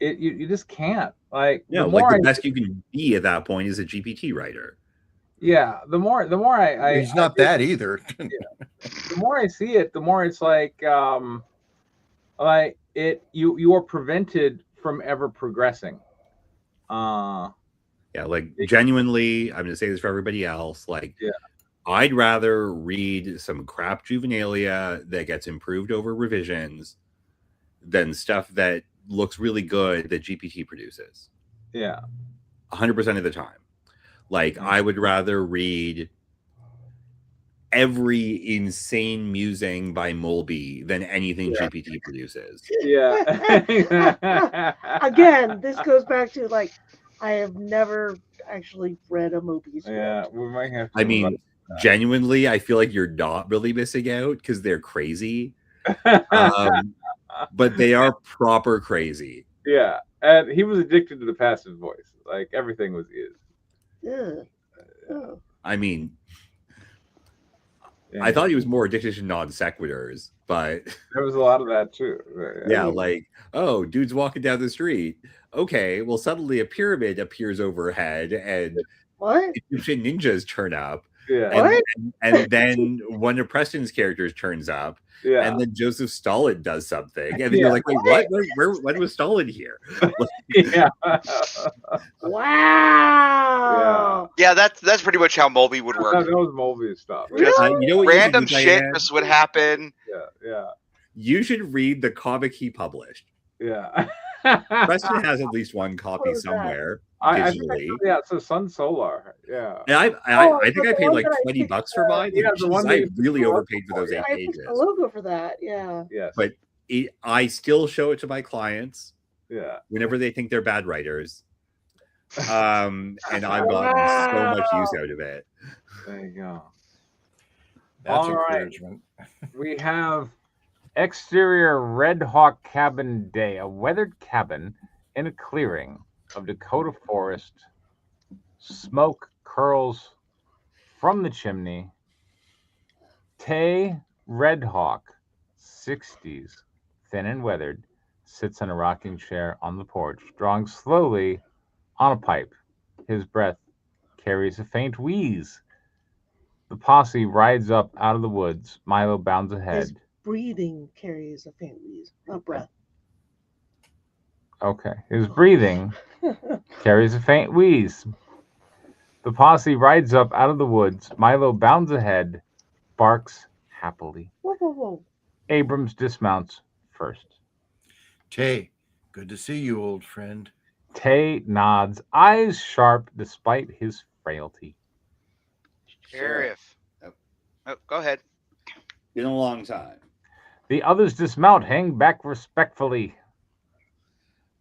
A: you just can't. Like
D: no, like the best you can be at that point is a GPT writer.
A: Yeah, the more
F: He's not that either.
A: the more I see it, the more it's like you are prevented from ever progressing.
D: Yeah, like genuinely, I'm going to say this for everybody else. Like,
A: yeah.
D: I'd rather read some crap juvenilia that gets improved over revisions than stuff that looks really good that GPT produces.
A: Yeah.
D: 100% of the time. Like, I would rather read every insane musing by Mulby than anything GPT produces.
A: Yeah.
B: Again, this goes back to like I have never actually read a movie script.
A: Yeah, we might have to.
D: I mean, genuinely, I feel like you're not really missing out because they're crazy. But they are proper crazy.
A: Yeah, and he was addicted to the passive voice. Like everything was his.
B: Yeah.
D: I mean, I thought he was more addicted to non sequiturs, but
A: there was a lot of that too.
D: Yeah, like, oh, dude's walking down the street. Okay, well, suddenly a pyramid appears overhead, and
B: what?
D: Egyptian ninjas turn up.
A: Yeah,
D: and then one of Preston's characters turns up.
A: Yeah.
D: And then Joseph Stalin does something. And then you're like, wait, what? When was Stalin here?
A: Yeah.
B: Wow.
C: Yeah, that's pretty much how Mulby would work.
A: That was Mulby's stuff.
C: Just
D: you know what
C: random shit just would happen.
A: Yeah.
D: You should read the comic he published.
A: Yeah.
D: Preston has at least one copy somewhere digitally.
A: It's a Sun Solar. Yeah.
D: And I think I paid like $20 for mine.
A: Yeah, the one
D: I really overpaid for those 8 pages.
B: I picked the logo for that. Yeah.
A: Yes.
D: But I still show it to my clients.
A: Yeah.
D: Whenever they think they're bad writers. And I've gotten so much use out of it.
A: There you go.
F: That's encouragement.
A: We have exterior Red Hawk cabin day, a weathered cabin in a clearing of Dakota forest. Smoke curls from the chimney. Tay Red Hawk, 60s, thin and weathered, sits in a rocking chair on the porch, drawing slowly on a pipe. His breath carries a faint wheeze. The posse rides up out of the woods. Milo bounds ahead.
B: His breathing carries a faint wheeze, not breath.
A: Okay. His breathing carries a faint wheeze. The posse rides up out of the woods. Milo bounds ahead, barks happily.
B: Whoa, whoa, whoa.
A: Abrams dismounts first.
F: Tay, good to see you, old friend.
A: Tay nods, eyes sharp despite his frailty.
C: Sheriff. Oh, go ahead.
D: Been a long time.
A: The others dismount, hang back respectfully.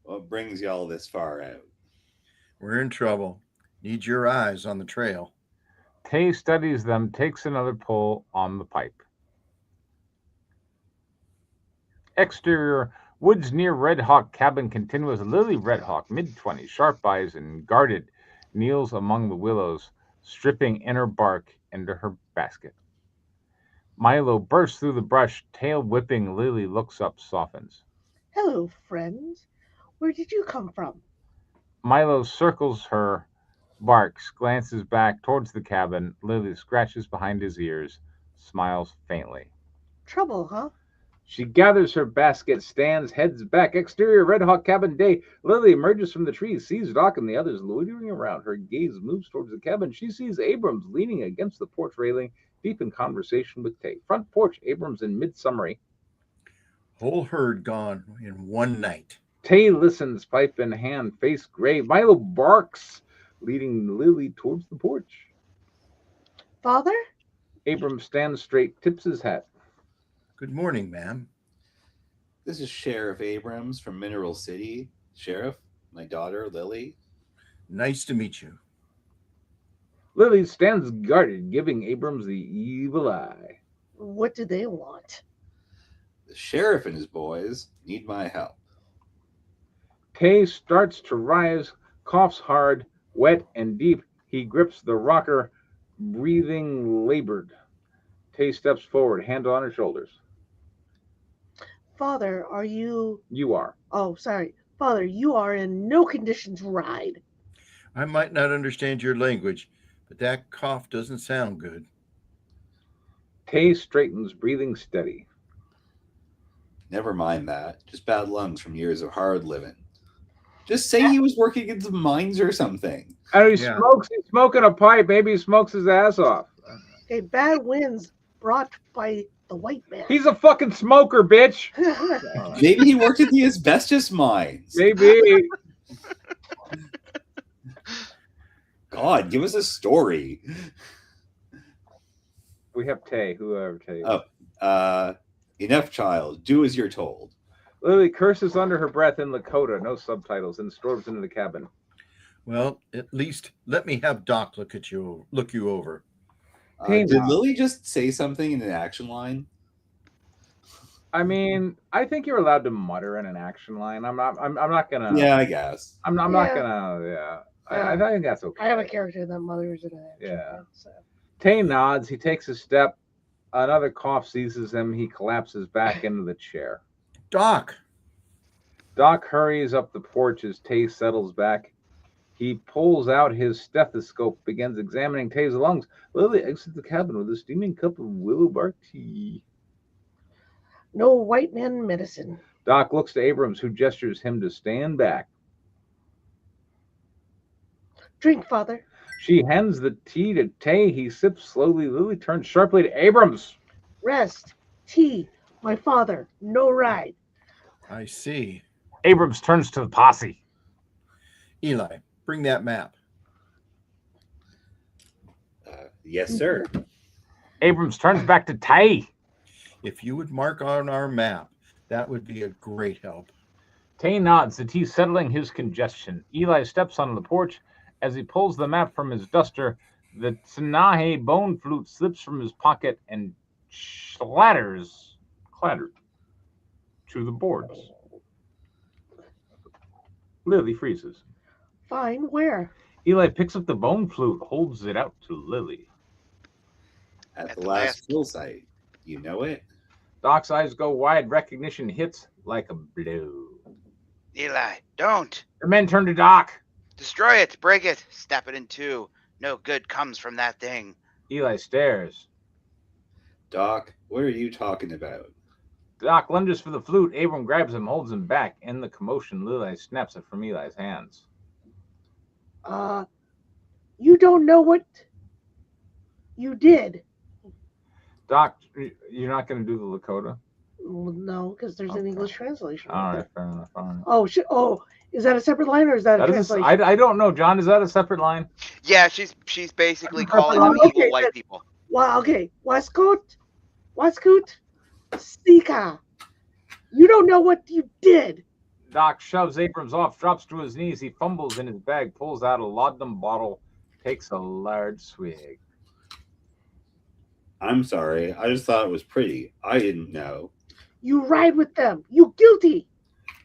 D: What brings y'all this far out?
F: We're in trouble. Need your eyes on the trail.
A: Tay studies them, takes another pull on the pipe. Exterior woods near Red Hawk cabin continuous. Lily Red Hawk, mid-20s, sharp eyes and guarded, kneels among the willows, stripping inner bark into her basket. Milo bursts through the brush, tail whipping. Lily looks up, softens.
B: Hello, friends. Where did you come from?
A: Milo circles her, barks, glances back towards the cabin. Lily scratches behind his ears, smiles faintly.
B: Trouble, huh?
E: She gathers her basket, stands, heads back. Exterior Red Hawk cabin day. Lily emerges from the trees, sees Doc and the others loitering around. Her gaze moves towards the cabin. She sees Abrams leaning against the porch railing, deep in conversation with Tay. Front porch, Abrams in mid-summary.
F: Whole herd gone in one night.
E: Tay listens, pipe in hand, face grave. Milo barks, leading Lily towards the porch.
B: Father?
E: Abrams stands straight, tips his hat.
F: Good morning, ma'am.
D: This is Sheriff Abrams from Mineral City. Sheriff, my daughter, Lily.
F: Nice to meet you.
E: Lily stands guarded, giving Abrams the evil eye.
B: What do they want?
D: The sheriff and his boys need my help.
E: Tay starts to rise, coughs hard, wet and deep. He grips the rocker, breathing labored. Tay steps forward, hand on her shoulders.
B: Father, are you...
E: You are.
B: Oh, sorry. Father, you are in no condition to ride.
F: I might not understand your language, but that cough doesn't sound good.
E: Tay straightens, breathing steady.
D: Never mind that. Just bad lungs from years of hard living. Just say he was working in some mines or something.
E: And he smokes. He's smoking a pipe. Maybe he smokes his ass off.
B: Okay, bad winds brought by the white man.
E: He's a fucking smoker, bitch.
D: Maybe he worked at the asbestos mines.
E: Maybe.
D: God, give us a story.
E: We have Tay, whoever Tay is.
D: Oh, enough, child. Do as you're told.
E: Lily curses under her breath in Lakota, no subtitles, and storms into the cabin.
F: Well, at least let me have Doc look you over.
D: Did Lily just say something in an action line?
E: I mean, I think you're allowed to mutter in an action line. I'm not gonna.
D: Yeah, I guess.
E: I'm not gonna. Yeah. I think that's okay.
B: I have a character that mothers in an action.
E: Yeah.
B: So.
E: Tay nods. He takes a step. Another cough seizes him. He collapses back into the chair.
F: Doc!
E: Doc hurries up the porch as Tay settles back. He pulls out his stethoscope, begins examining Tay's lungs. Lily exits the cabin with a steaming cup of willow bark tea.
B: No white man medicine.
E: Doc looks to Abrams, who gestures him to stand back.
B: Drink, Father.
E: She hands the tea to Tay. He sips slowly. Lily turns sharply to Abrams.
B: Rest. Tea. My father. No ride.
F: I see.
E: Abrams turns to the posse.
F: Eli, bring that map.
D: Yes, sir.
E: Abrams turns back to Tay.
F: If you would mark on our map, that would be a great help.
E: Tay nods, the tea settling his congestion. Eli steps onto the porch. As he pulls the map from his duster, the Tanahe bone flute slips from his pocket and clatters to the boards. Lily freezes.
B: Fine. Where?
E: Eli picks up the bone flute, holds it out to Lily.
D: At the last kill site. You know it?
E: Doc's eyes go wide. Recognition hits like a blow.
C: Eli, don't.
E: The men turn to Doc.
C: Destroy it. Break it. Snap it in two. No good comes from that thing.
E: Eli stares.
D: Doc, what are you talking about?
E: Doc lunges for the flute. Abram grabs him, holds him back. In the commotion, Lily snaps it from Eli's hands.
B: You don't know what you did.
E: Doc, you're not going to do the Lakota?
B: No, because there's an English translation.
E: All right, fair enough. All right.
B: Oh, shit. Oh, is that a separate line or is that a translation?
E: I don't know, John. Is that a separate line?
C: Yeah, she's basically calling them evil white people.
B: Wow, okay. Waskut, Sika. You don't know what you did.
E: Doc shoves Abrams off, drops to his knees. He fumbles in his bag, pulls out a laudanum bottle, takes a large swig.
D: I'm sorry. I just thought it was pretty. I didn't know.
B: You ride with them. You guilty.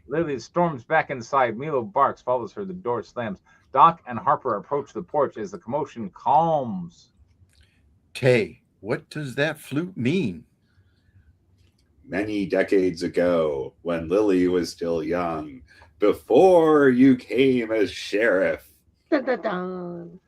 E: Lily storms back inside. Milo barks, follows her. The door slams. Doc and Harper approach the porch as the commotion calms.
F: Tay, what does that flute mean?
D: Many decades ago, when Lily was still young, before you came as sheriff.
B: Dun, dun, dun.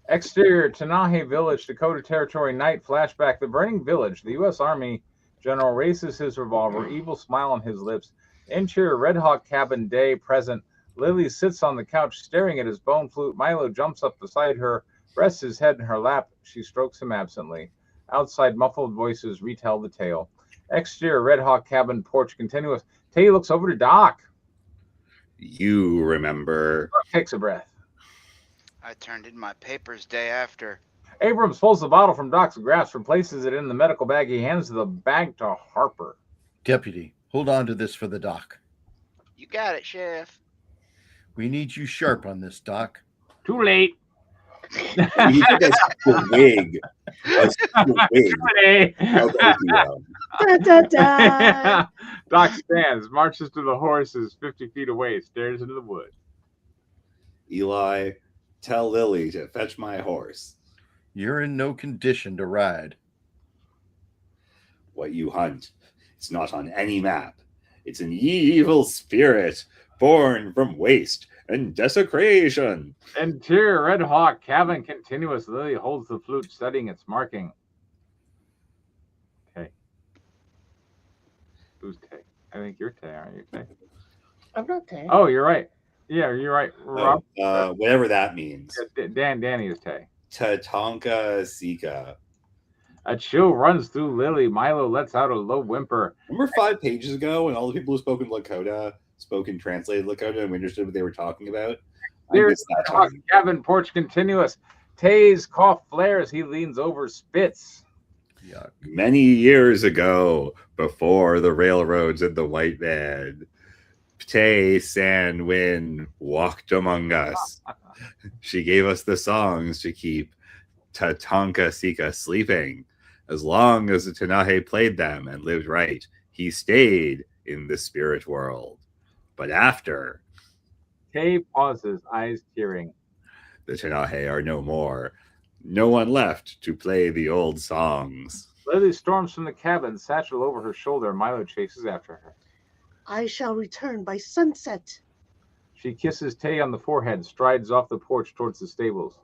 E: Exterior, Tanahe Village, Dakota Territory, night, flashback. The burning village. The U.S. Army
A: General raises his revolver, evil smile on his lips. Interior Red Hawk cabin day present. Lily sits on the couch staring at his bone flute. Milo jumps up beside her, rests his head in her lap. She strokes him absently. Outside, muffled voices retell the tale. Exterior Red Hawk cabin porch continuous. Tay looks over to Doc.
D: You remember.
A: Doc takes a breath.
C: I turned in my papers day after.
A: Abrams pulls the bottle from Doc's grasp, replaces it in the medical bag. He hands the bag to Harper.
F: Deputy, hold on to this for the doc.
C: You got it, Sheriff.
F: We need you sharp on this, Doc.
A: Too late.
D: You took a stupid wig. A stupid wig. How about you,
B: Da, da, da.
A: Doc stands, marches to the horses 50 feet away, stares into the woods.
D: Eli, tell Lily to fetch my horse.
F: You're in no condition to ride.
D: What you hunt, it's not on any map. It's an evil spirit born from waste and desecration.
A: Interior Red Hawk cabin continuous. Lily holds the flute, studying its marking. Okay. Who's Tay? I think you're Tay, aren't you, Tay?
B: I'm not Tay.
A: Oh, you're right. Yeah, you're right. Rob,
D: Whatever that means.
A: Danny is Tay.
D: Tatanka Sika.
A: A chill runs through Lily. Milo lets out a low whimper.
D: Remember 5 pages ago when all the people who spoke in Lakota spoke in translated Lakota and we understood what they were talking about? I
A: There's
D: missed that
A: Hawk
D: time.
A: cabin porch continuous. Tay's cough flares. He leans over, spits.
F: Yuck.
D: Many years ago, before the railroads and the white man, Tay San Win walked among us. She gave us the songs to keep Tatanka Sika sleeping. As long as the Tanahe played them and lived right, he stayed in the spirit world. But after,
A: Tay pauses, eyes tearing.
D: the Tanahe are no more. No one left to play the old songs.
A: Lily storms from the cabin, satchel over her shoulder. Milo chases after her.
B: I shall return by sunset.
A: She kisses Tay on the forehead, strides off the porch towards the stables.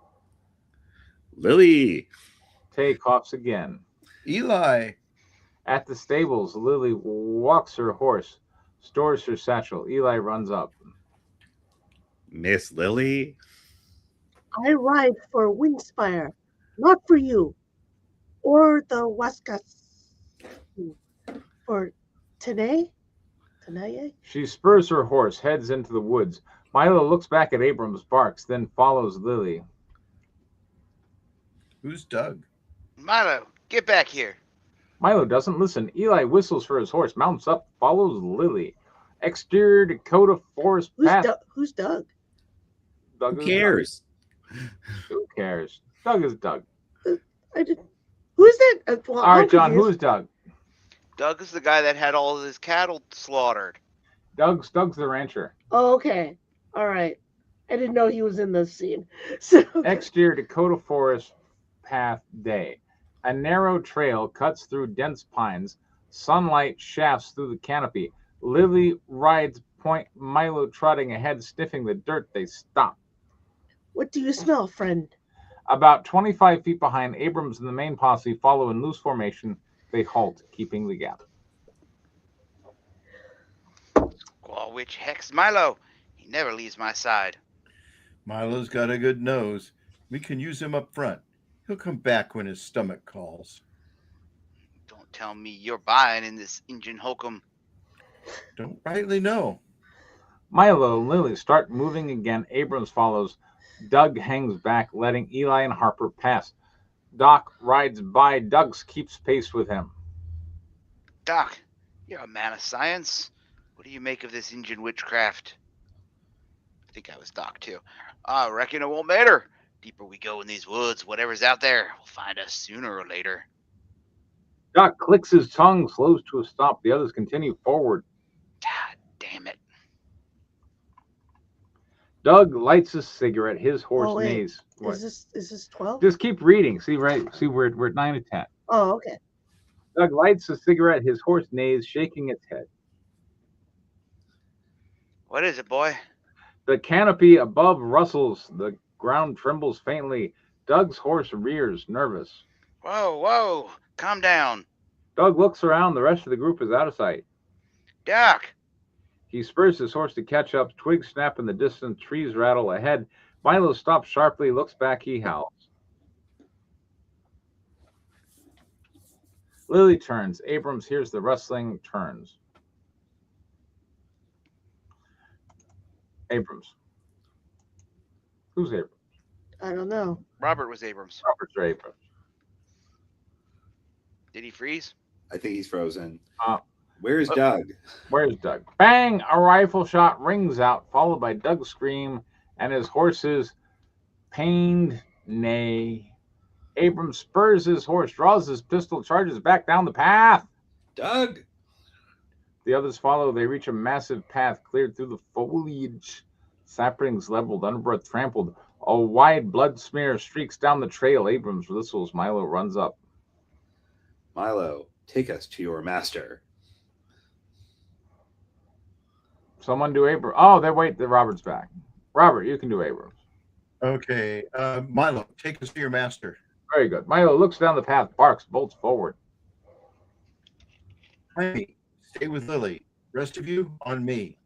D: Lily!
A: Tay coughs again.
F: Eli!
A: At the stables, Lily walks her horse, stores her satchel. Eli runs up.
D: Miss Lily?
B: I ride for Windspire, not for you. Or the Waskas. For Tanae? Tanae?
A: She spurs her horse, heads into the woods. Milo looks back at Abrams, barks, then follows Lily.
F: Who's Doug?
C: Milo, get back here.
A: Milo doesn't listen. Eli whistles for his horse, mounts up, follows Lily. Exterior Dakota Forest path.
B: Who's Doug?
A: Doug
D: Who
A: is
D: cares?
A: Doug. Who cares? Doug is Doug.
B: I did. Who's that? Well,
A: All right,
B: I'm
A: John,
B: confused.
A: who's Doug?
C: Doug is the guy that had all of his cattle slaughtered.
A: Doug's the rancher.
B: Oh, okay. All right. I didn't know he was in this scene. So
A: Exterior Dakota Forest path day. A narrow trail cuts through dense pines. Sunlight shafts through the canopy. Lily rides point. Milo trotting ahead, sniffing the dirt. They stop.
B: what do you smell, friend?
A: About 25 feet behind, Abrams and the main posse follow in loose formation. They halt, keeping the gap.
C: Well, which heck's Milo? He never leaves my side.
F: Milo's got a good nose. We can use him up front. He'll come back when his stomach calls.
C: Don't tell me you're buying in this Injun hokum.
F: Don't rightly know.
A: Milo and Lily start moving again. Abrams follows. Doug hangs back, letting Eli and Harper pass. Doc rides by. Doug keeps pace with him.
C: Doc, you're a man of science. What do you make of this Injun witchcraft? I think I was Doc too. I reckon it won't matter. Deeper we go in these woods, whatever's out there will find us sooner or later.
A: Doc clicks his tongue, slows to a stop. The others continue forward.
C: God damn it.
A: Doug lights a cigarette. His horse
B: Oh, wait.
A: neighs. What?
B: Is this 12?
A: Just keep reading. See, we're at 9 to 10.
B: Oh, okay.
A: Doug lights a cigarette. His horse neighs, shaking its head.
C: What is it, boy?
A: The canopy above rustles. The ground trembles faintly. Doug's horse rears, nervous.
C: Whoa, calm down.
E: Doug looks around. The rest of the group is out of sight.
C: Doc.
E: He spurs his horse to catch up. Twigs snap in the distance. Trees rattle ahead. Milo stops sharply, looks back. He howls. Lily turns. Abrams hears the rustling, turns. Abrams. Who's Abrams?
B: I don't know.
C: Robert was Abrams.
E: Robert's Abrams.
C: Did he freeze?
D: I think he's frozen.
E: Uh,
D: Where's Doug?
E: Where's Doug? Bang! A rifle shot rings out, followed by Doug's scream and his horse's pained neigh. Abrams spurs his horse, draws his pistol, charges back down the path.
D: Doug!
E: The others follow. They reach a massive path cleared through the foliage. Saplings leveled, underbrush trampled. A wide blood smear streaks down the trail. Abrams whistles. Milo runs up.
D: Milo, take us to your master.
E: Someone do Abrams. Oh, they wait. The Robert's back. Robert, you can do Abrams.
F: Okay. Milo, take us to your master.
E: Very good. Milo looks down the path, barks, bolts forward.
F: Hey, stay with Lily. Rest of you on me.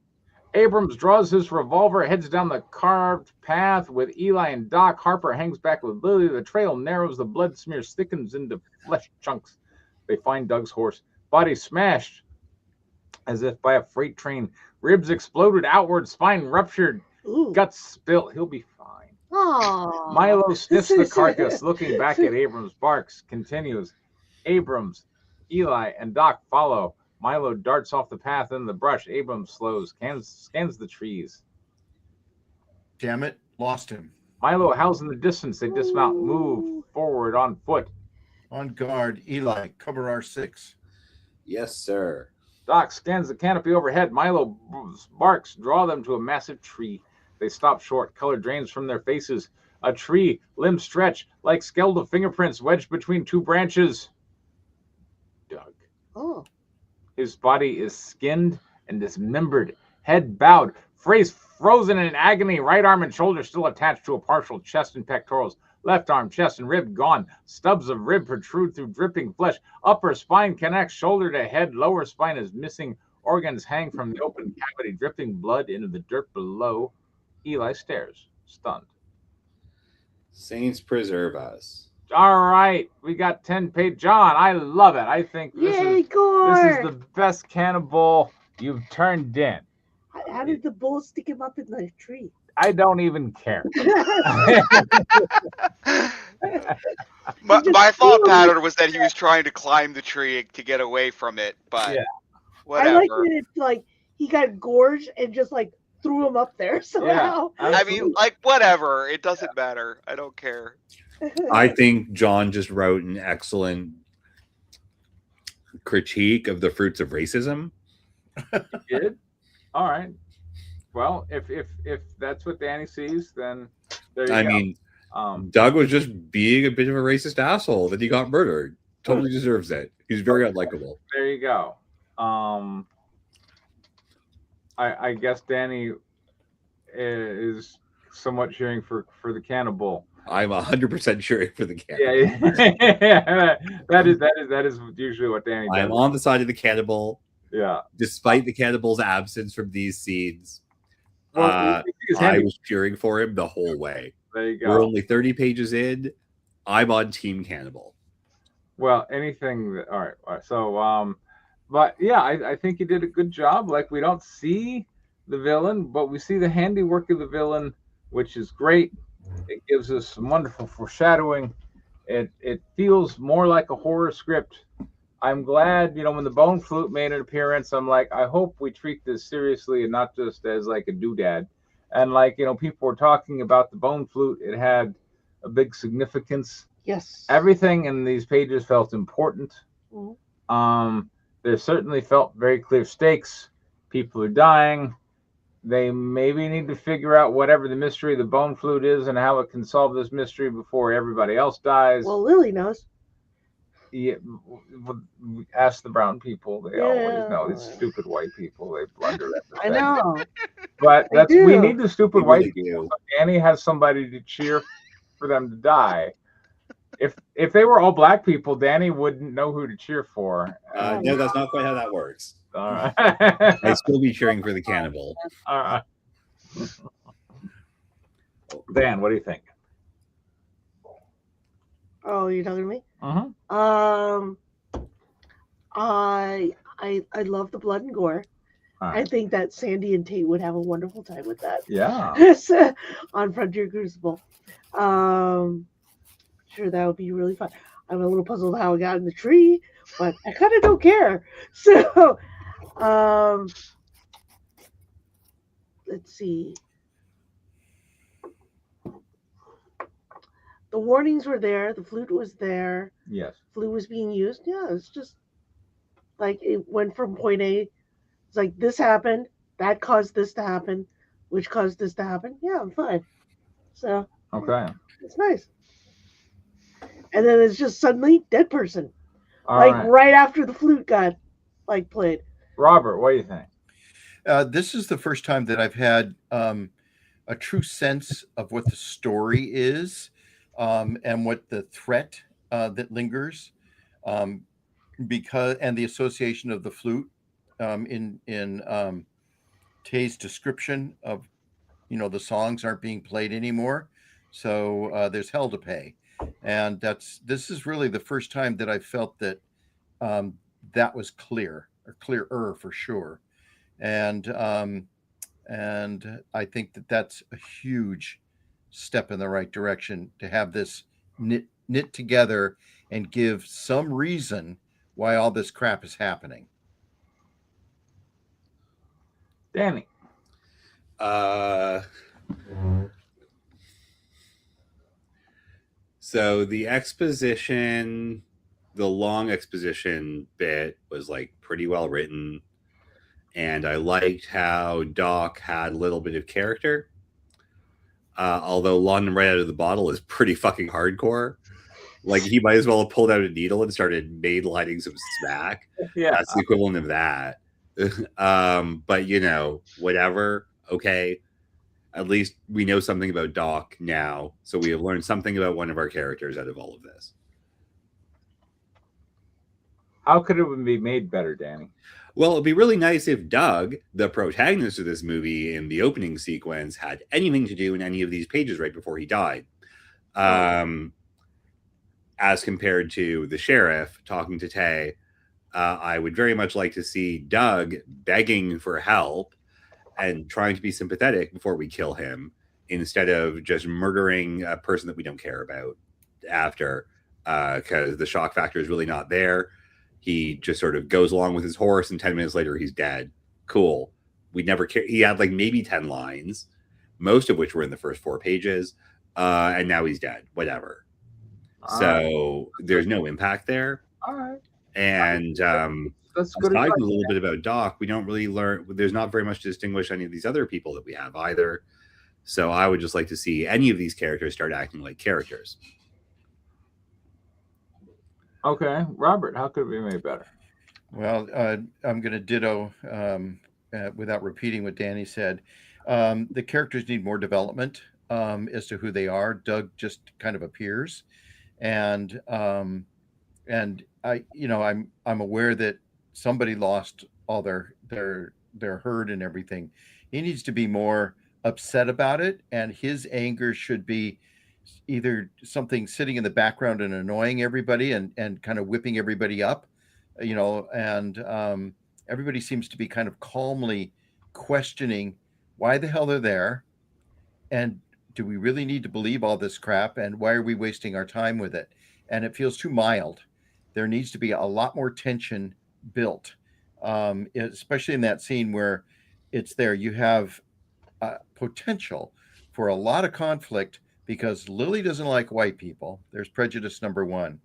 E: Abrams draws his revolver, heads down the carved path with Eli and Doc. Harper hangs back with Lily. The trail narrows. The blood smear thickens into flesh chunks. They find Doug's horse, body smashed as if by a freight train. Ribs exploded outward, spine ruptured,
B: Ooh.
E: guts spilt. He'll be fine.
B: Aww.
E: Milo sniffs the carcass, looking back at Abrams. Barks, continues. Abrams, Eli, and Doc follow. Milo darts off the path in the brush. Abrams slows, scans the trees.
F: Damn it, lost him.
E: Milo howls in the distance. They dismount, move forward on foot.
F: On guard, Eli, cover R6.
D: Yes, sir.
E: Doc scans the canopy overhead. Milo barks, draw them to a massive tree. They stop short. Color drains from their faces. A tree, limbs stretch like skeletal fingerprints wedged between two branches. Doug.
B: Oh.
E: His body is skinned and dismembered, head bowed, face frozen in agony, right arm and shoulder still attached to a partial chest and pectorals. Left arm, chest, and rib gone. Stubs of rib protrude through dripping flesh. Upper spine connects shoulder to head. Lower spine is missing. Organs hang from the open cavity, dripping blood into the dirt below. Eli stares, stunned.
D: Saints preserve us.
E: All right, we got 10-page. John, I love it. I think this is the best cannibal you've turned in.
B: How did the bull stick him up in the tree?
E: I don't even care.
C: My thought pattern was that he was trying to climb the tree to get away from it, but
E: Yeah.
C: whatever.
B: I like that it's like he got gorged and just like threw him up there somehow.
C: I mean, like, whatever. It doesn't matter. I don't care.
D: I think John just wrote an excellent critique of the fruits of racism.
E: You did? All right. Well, if that's what Danny sees, then there you
D: I
E: go.
D: mean,
E: Um,
D: Doug was just being a bit of a racist asshole that he got murdered. Totally deserves it. He's very unlikable.
E: there you go. I guess Danny is somewhat cheering for the cannibal.
D: I'm 100% cheering for the cat.
E: Yeah. that is usually what Danny does.
D: I'm on the side of the cannibal,
E: Yeah.
D: despite the cannibal's absence from these scenes.
E: Well,
D: I
E: handy.
D: was cheering for him the whole way.
E: There you
D: We're
E: go.
D: only 30 pages in. I'm on Team Cannibal.
E: Well, anything that, all right. So, but yeah, I think he did a good job. Like, we don't see the villain, but we see the handiwork of the villain, which is great. It gives us some wonderful foreshadowing. It feels more like a horror script. I'm glad, when the Bone Flute made an appearance, I'm like, I hope we treat this seriously and not just as like a doodad. And like, people were talking about the Bone Flute. It had a big significance.
B: Yes.
E: Everything in these pages felt important.
B: Mhm.
E: There certainly felt very clear stakes. People are dying. They maybe need to figure out whatever the mystery of the Bone Flute is and how it can solve this mystery before everybody else dies.
B: Well, Lily knows.
E: Yeah, ask the brown people. They always know. These
B: Yeah.
E: stupid white people. They blunder at the
B: I
E: thing.
B: know.
E: But
B: They
E: we
B: do.
E: need the stupid
D: We
E: white
D: really
E: people.
D: do.
E: So Danny has somebody to cheer for them to die. if they were all black people, Danny wouldn't know who to cheer for.
D: No, that's not quite how that works.
E: All right.
D: I'd still be cheering for the cannibal.
E: All right. Dan, what do you think?
B: Oh, you're talking to me?
E: Mm-hmm.
B: I love the blood and gore. I think that Sandy and Tate would have a wonderful time with that.
E: Yeah.
B: On Frontier Crucible. Sure, that would be really fun. I'm a little puzzled how it got in the tree, but I kind of don't care. So, let's see. The warnings were there. The flute was there.
E: Yes.
B: Flute was being used. Yeah, it's just like it went from point A. It's like this happened. That caused this to happen, which caused this to happen. Yeah, I'm fine. So
E: Okay.
B: it's nice. And then it's just suddenly dead person,
E: All
B: like
E: right.
B: right after the flute got like played.
E: Robert, what do you think?
F: This is the first time that I've had a true sense of what the story is and what the threat that lingers, because and the association of the flute in Tay's description of the songs aren't being played anymore, so there's hell to pay, and this is really the first time that I felt that that was clearer for sure. And I think that that's a huge step in the right direction to have this knit together and give some reason why all this crap is happening.
E: Danny.
D: So the exposition, the long exposition bit was like pretty well written. And I liked how Doc had a little bit of character. Although London right out of the bottle is pretty fucking hardcore. Like he might as well have pulled out a needle and started lighting some smack.
E: Yeah.
D: That's the equivalent of that. But whatever. Okay. At least we know something about Doc now. So we have learned something about one of our characters out of all of this.
E: How could it be made better, Danny?
D: Well, it'd be really nice if Doug, the protagonist of this movie in the opening sequence, had anything to do in any of these pages right before he died. As compared to the sheriff talking to Tay, I would very much like to see Doug begging for help and trying to be sympathetic before we kill him, instead of just murdering a person that we don't care about after, because the shock factor is really not there. He just sort of goes along with his horse, and 10 minutes later, he's dead. Cool. We never care. He had like maybe 10 lines, most of which were in the first 4 pages, and now he's dead. Whatever. So there's no impact there.
E: All right.
D: And
E: that's good.
D: Aside from a little bit about Doc, we don't really learn. There's not very much to distinguish any of these other people that we have either. So I would just like to see any of these characters start acting like characters.
E: Okay, Robert, how could it be made better?
F: Well, I'm going to ditto without repeating what Danny said. The characters need more development as to who they are. Doug just kind of appears, and I'm aware that somebody lost all their herd and everything. He needs to be more upset about it, and his anger should be either something sitting in the background and annoying everybody and kind of whipping everybody up, and everybody seems to be kind of calmly questioning why the hell they're there, and do we really need to believe all this crap, and why are we wasting our time with it? And it feels too mild. There needs to be a lot more tension built, especially in that scene where it's there. You have potential for a lot of conflict because Lily doesn't like white people. There's prejudice number one.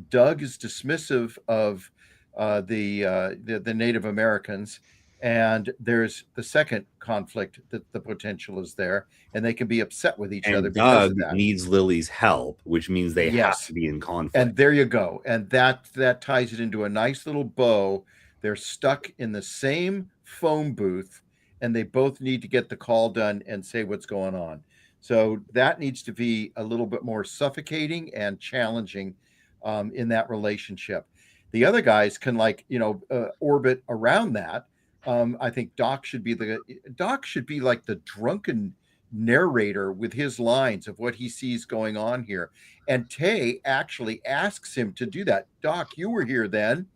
F: Doug is dismissive of the Native Americans, and there's the second conflict that the potential is there, and they can be upset with each other because
D: Doug
F: of that.
D: Needs Lily's help, which means they have
F: Yes.
D: to be in conflict.
F: And there you go. And that ties it into a nice little bow. They're stuck in the same phone booth, and they both need to get the call done and say what's going on. So that needs to be a little bit more suffocating and challenging in that relationship. The other guys can orbit around that. I think Doc should be like the drunken narrator with his lines of what he sees going on here. And Tay actually asks him to do that. Doc, you were here then.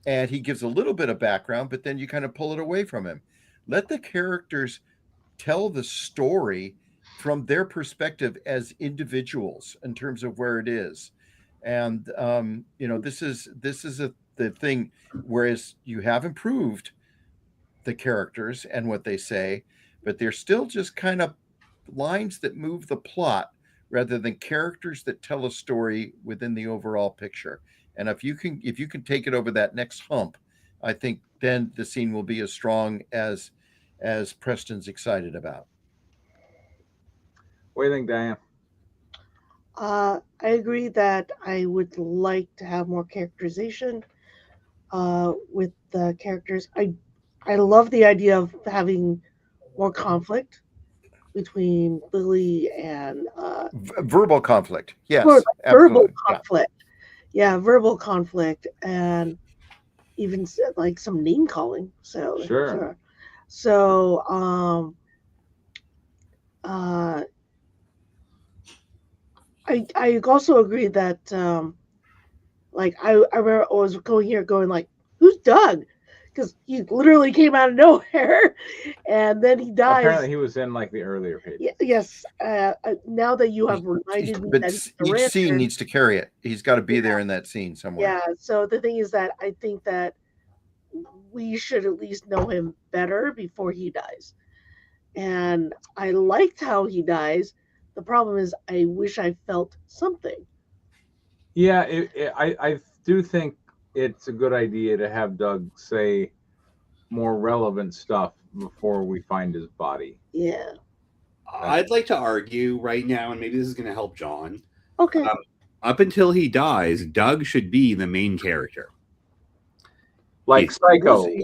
F: And he gives a little bit of background, but then you kind of pull it away from him. Let the characters tell the story from their perspective as individuals in terms of where it is. And this is the thing. Whereas you have improved the characters and what they say, but they're still just kind of lines that move the plot rather than characters that tell a story within the overall picture. And if you can take it over that next hump, I think then the scene will be as strong as Preston's excited about.
A: What do you think, Diane?
B: I agree that I would like to have more characterization with the characters. I love the idea of having more conflict between Lily and
F: verbal conflict. Yes,
B: verbal
F: absolutely.
B: conflict. Yeah, verbal conflict, and even like some name calling.
A: Sure.
B: So, I also agree that like I remember I was going like, who's Doug? Because he literally came out of nowhere, and then he dies.
A: Apparently, he was in like the earlier pages.
B: Yes. Now that you have reminded me,
F: but
B: that he's the
F: each
B: rancher,
F: scene needs to carry it. He's got to be there in that scene somewhere.
B: Yeah. So the thing is that I think that we should at least know him better before he dies. And I liked how he dies. The problem is, I wish I felt something.
A: Yeah, I do think it's a good idea to have Doug say more relevant stuff before we find his body.
B: Yeah.
D: I'd like to argue right now, and maybe this is going to help John.
B: Okay.
D: Up until he dies, Doug should be the main character.
A: Like Psycho.
F: He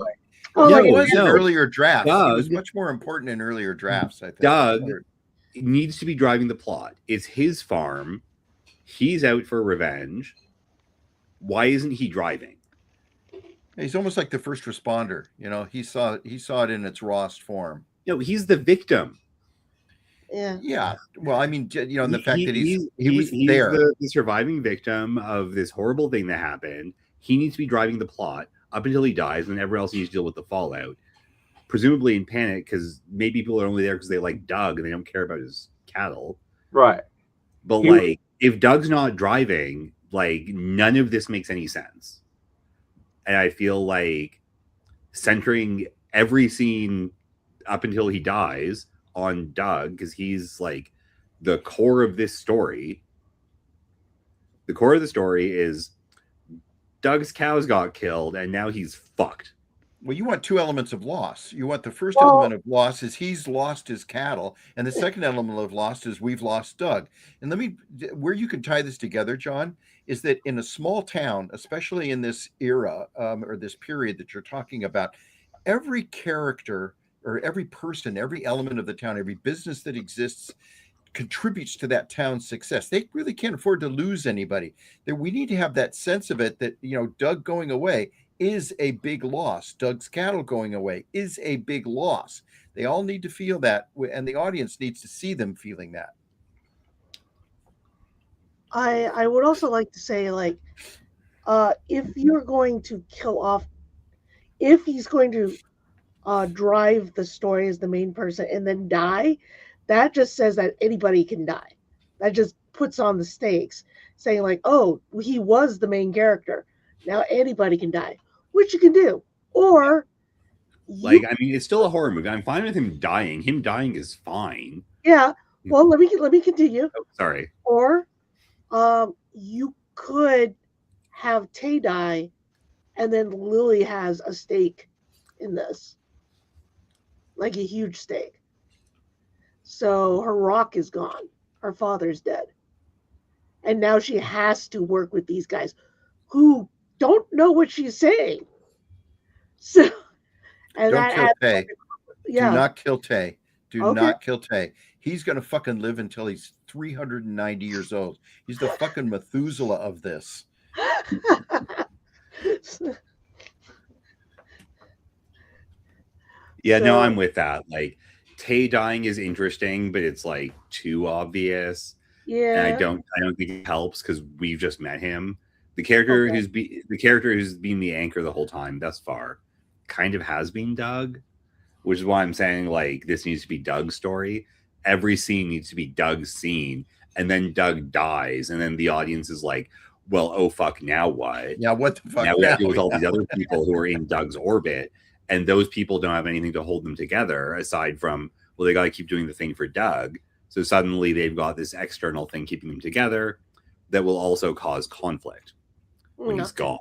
F: was in earlier drafts.
D: Doug,
F: he was much more important in earlier drafts, I think.
D: Doug needs to be driving the plot. It's his farm. He's out for revenge. Why isn't he driving?
F: He's almost like the first responder. He saw it in its rawest form.
D: No, he's the victim.
B: Yeah.
F: Well, I mean, and the fact that
D: he's
F: there,
D: the surviving victim of this horrible thing that happened. He needs to be driving the plot up until he dies, and everyone else needs to deal with the fallout. Presumably in panic, because maybe people are only there because they like Doug and they don't care about his cattle.
A: Right.
D: But if Doug's not driving, none of this makes any sense. And I feel like centering every scene up until he dies on Doug, because he's like the core of this story. The core of the story is Doug's cows got killed and now he's fucked.
F: Well, you want two elements of loss. You want the first element of loss is he's lost his cattle, and the second element of loss is we've lost Doug. And where you can tie this together, John, is that in a small town, especially in this era or this period that you're talking about, every character or every person, every element of the town, every business that exists contributes to that town's success. They really can't afford to lose anybody. We need to have that sense of it that, Doug going away is a big loss. Doug's cattle going away is a big loss. They all need to feel that, and the audience needs to see them feeling that.
B: I would also like to say, if you're going to kill off, if he's going to drive the story as the main person and then die, that just says that anybody can die. That just puts on the stakes, saying oh, he was the main character. Now anybody can die, which you can do. Or
D: it's still a horror movie. I'm fine with him dying. Him dying is fine.
B: Yeah. Well, let me continue.
D: Oh, sorry.
B: Or you could have Tay die, and then Lily has a stake in this, like a huge stake. So her rock is gone. Her father's dead. And now she has to work with these guys who don't know what she's saying. So, and
F: don't kill Tay.
B: Yeah.
F: Do not kill Tay. Do not kill Tay. He's going to fucking live until he's 390 years old. He's the fucking Methuselah of this.
D: Yeah, no,
B: So-
D: I'm with that. Like, Tay dying is interesting, but it's like too obvious, and I
B: Yeah.
D: don't think it helps because we've just met him. The character
B: Okay.
D: who's been the anchor the whole time thus far, kind of has been Doug, which is why I'm saying like this needs to be Doug's story. Every scene needs to be Doug's scene, and then Doug dies, and then the audience is like, "Well, oh fuck, now what?"
F: Yeah, what the fuck?
D: Now we have to
F: now?
D: deal with all these other people who are in Doug's orbit, and those people don't have anything to hold them together aside from, well, they got to keep doing the thing for Doug. So suddenly they've got this external thing keeping them together that will also cause conflict when he's
B: Okay.
D: gone.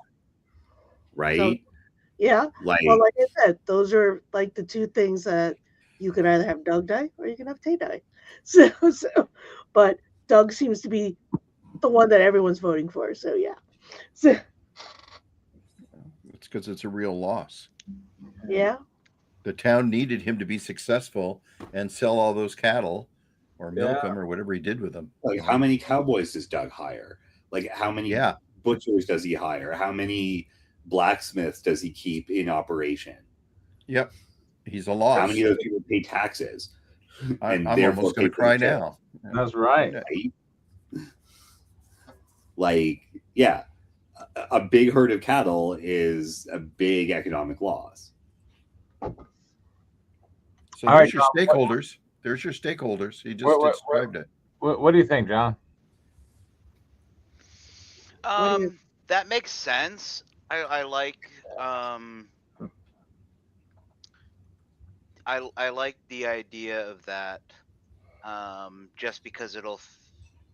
D: Right?
B: Yeah.
D: Like,
B: Well, like I said, those are like the two things that you could either have Doug die or you can have Tay die. So, but Doug seems to be the one that everyone's voting for. So yeah. So
F: It's because it's a real loss.
B: yeah.
F: The town needed him to be successful and sell all those cattle or milk
A: Yeah.
F: them or whatever he did with them.
D: like how many cowboys does Doug hire? Like, how many
F: Yeah.
D: butchers does he hire? How many blacksmiths does he keep in operation?
F: Yep. He's a loss.
D: How many of those people pay taxes?
F: I'm
D: therefore
F: almost going
D: pay
F: to
D: for
F: cry
D: the jail?
F: now.
A: That's right.
D: Right? Like, yeah, a big herd of cattle is a big economic loss.
F: So
A: All
F: there's
A: right,
F: your
A: Tom,
F: stakeholders. There's your stakeholders. He just
A: What-
F: described it.
A: What do you think, John?
B: do you-
C: That makes sense. I like I like the idea of that, just because it'll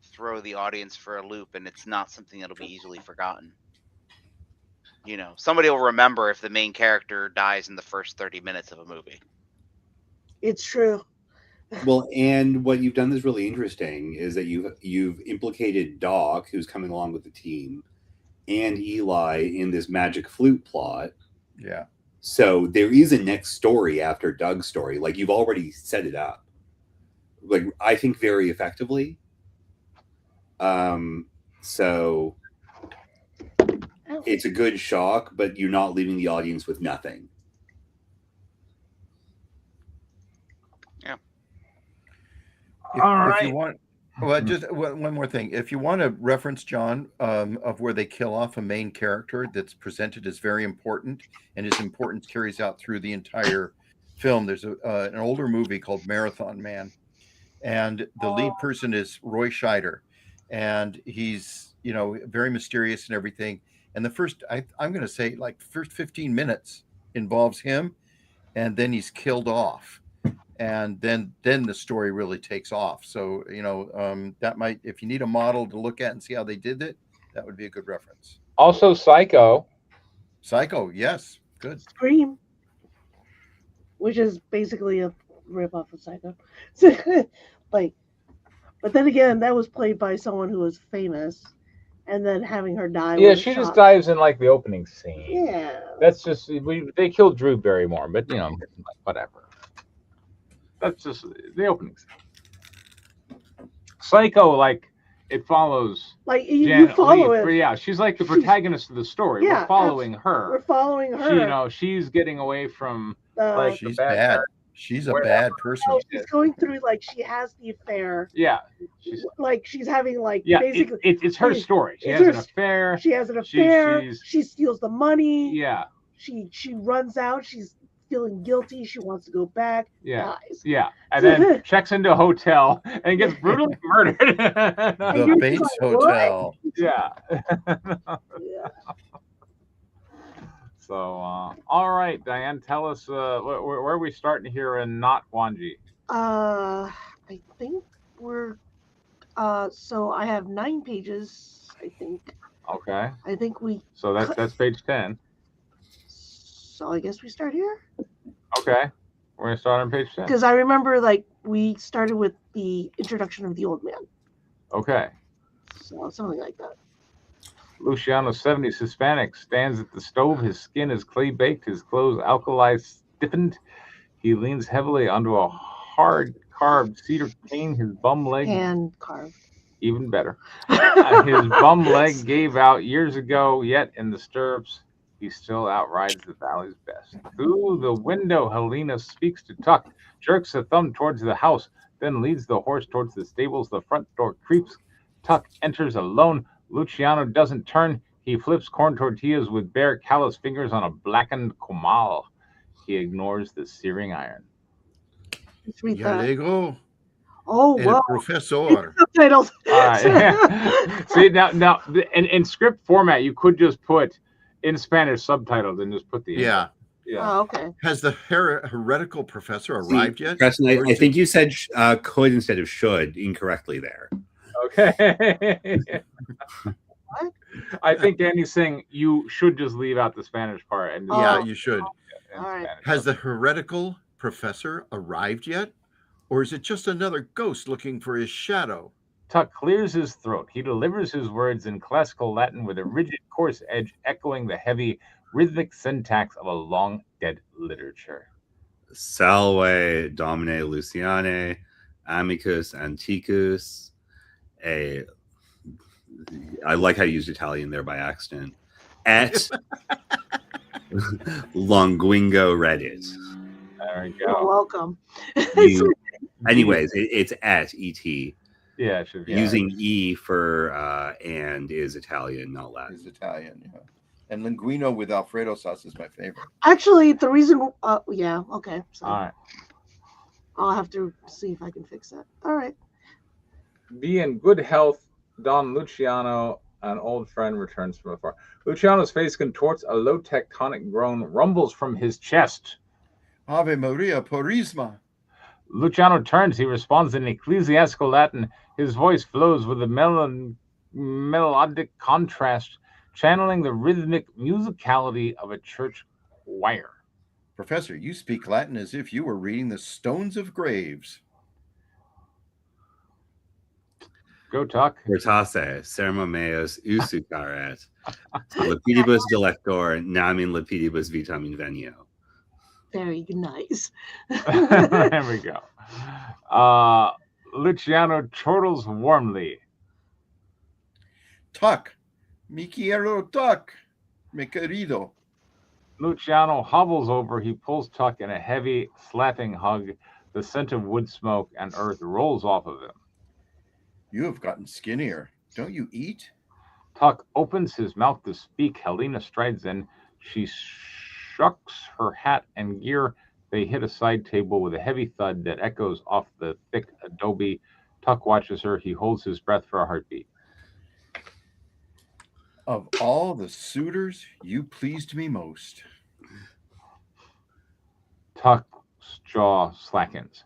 C: throw the audience for a loop, and it's not something that'll be easily forgotten. You know, somebody will remember if the main character dies in the first 30 minutes of a movie.
B: It's true.
D: Well, and what you've done that's really interesting is that you've implicated Doc, who's coming along with the team, and Eli in this magic flute plot.
F: Yeah.
D: So there is a next story after Doug's story. Like, you've already set it up. Like, I think very effectively. So it's a good shock, but you're not leaving the audience with nothing.
F: If
A: All
F: you
A: right.
F: want, well, just one more thing. If you want to reference, John, of where they kill off a main character that's presented as very important, and his importance carries out through the entire film, there's an older movie called Marathon Man, and the lead person is Roy Scheider, and he's, you know, very mysterious and everything. And the first, I'm going to say, like, first 15 minutes involves him, and then he's killed off. And then the story really takes off. So, you know, that might, if you need a model to look at and see how they did it, that would be a good reference.
A: Also, Psycho.
F: Psycho, yes, good.
B: Scream, which is basically a rip-off of Psycho. Like, but then again, that was played by someone who was famous, and then having her die.
A: Yeah,
B: was a
A: she just
B: shock.
A: dives in like the opening scene.
B: Yeah.
A: That's just they killed Drew Barrymore, but you know, whatever. That's just the opening scene. Psycho, like, it follows.
B: Like you
A: Janet
B: follow
A: Leigh.
B: it.
A: Yeah, she's like the protagonist of the story.
B: Yeah,
A: We're following her.
B: We're following her.
A: She, you know, she's getting away from like
F: She's
A: the bad.
F: bad.
A: character.
F: She's a
A: Where-
F: bad person.
B: No, she's going through, like, she has the affair.
A: Yeah, she's
B: Like, she's having, like,
A: yeah.
B: basically,
A: It's her story. She
B: it's
A: has
B: her
A: an affair.
B: she has an affair.
A: she's-
B: She steals the money.
A: Yeah,
B: She runs out. She's feeling guilty. She wants to go back.
A: yeah,
B: Dies.
A: yeah. And then checks into a hotel and gets brutally murdered.
F: The
B: you're
F: Bates
B: just like, what?
F: Hotel.
A: Yeah.
B: Yeah.
A: So, all right, Diane, tell us where are we starting here in Not Wanji?
B: I think we're. So I have 9 pages. I think.
A: Okay,
B: I think we.
A: so that's page 10.
B: So I guess we start here.
A: Okay, we're gonna start on page 10.
B: Because I remember, like, we started with the introduction of the old man.
A: Okay.
B: So something like that.
A: Luciano, 70s Hispanic, stands at the stove. His skin is clay baked, his clothes alkali stiffened. He leans heavily onto a hard carved cedar cane, his bum leg,
B: Hand carved.
A: even better. His bum leg gave out years ago, yet in the stirrups, he still outrides the valley's best. Through the window, Helena speaks to Tuck, jerks a thumb towards the house, then leads the horse towards the stables. The front door creaks. Tuck enters alone. Luciano doesn't turn. He flips corn tortillas with bare, callous fingers on a blackened comal. He ignores the searing iron.
B: Let's read
F: Ya
B: that.
F: llegó
B: Oh,
F: el
B: wow.
F: profesor.
B: Subtitles.
A: All right. See now, in script format, you could just put in Spanish subtitles and just put the
F: Yeah.
A: yeah.
B: Oh, okay.
F: Has the heretical professor
D: See,
F: arrived yet?
D: Preston,
F: Or
D: I
F: is
D: think you said could instead of should incorrectly there.
A: Okay. I think Danny's saying you should just leave out the Spanish part and just
F: Yeah,
B: Oh.
F: you should.
A: in
B: All right.
A: Spanish.
F: Has the heretical professor arrived yet? Or is it just another ghost looking for his shadow?
A: Tuck clears his throat. He delivers his words in classical Latin with a rigid, coarse edge echoing the heavy, rhythmic syntax of a long-dead literature.
D: Salve Domine Luciane, amicus anticus. I like how you used Italian there by accident. Et longuingo Reddit.
A: There we
B: You're
A: go.
B: welcome.
D: Anyways, it's et et.
A: Yeah, it should be.
D: Using e for and is Italian, not Latin.
F: Is Italian, yeah. And linguino with Alfredo sauce is my favorite.
B: Actually, the reason. Yeah. Okay. So
A: All right.
B: I'll have to see if I can fix that. All right.
A: Be in good health, Don Luciano, an old friend, returns from afar. Luciano's face contorts, a low tectonic groan rumbles from his chest.
F: Ave Maria Purisma.
A: Luciano turns. He responds in ecclesiastical Latin. His voice flows with a melodic contrast, channeling the rhythmic musicality of a church choir.
F: Professor, you speak Latin as if you were reading the stones of graves.
A: Go, Tuck.
D: Vertase, sermo meos usucaret, lepidibus delector, namin lepidibus vitam invenio.
B: Very nice.
A: There we go. Luciano chortles warmly.
F: Tuck. Mi quiero Tuck. Mi querido.
A: Luciano hobbles over. He pulls Tuck in a heavy, slapping hug. The scent of wood smoke and earth rolls off of him.
F: You have gotten skinnier. Don't you eat?
A: Tuck opens his mouth to speak. Helena strides in. She shucks her hat and gear. They hit a side table with a heavy thud that echoes off the thick adobe. Tuck watches her. He holds his breath for a heartbeat.
F: Of all the suitors, you pleased me most.
A: Tuck's jaw slackens.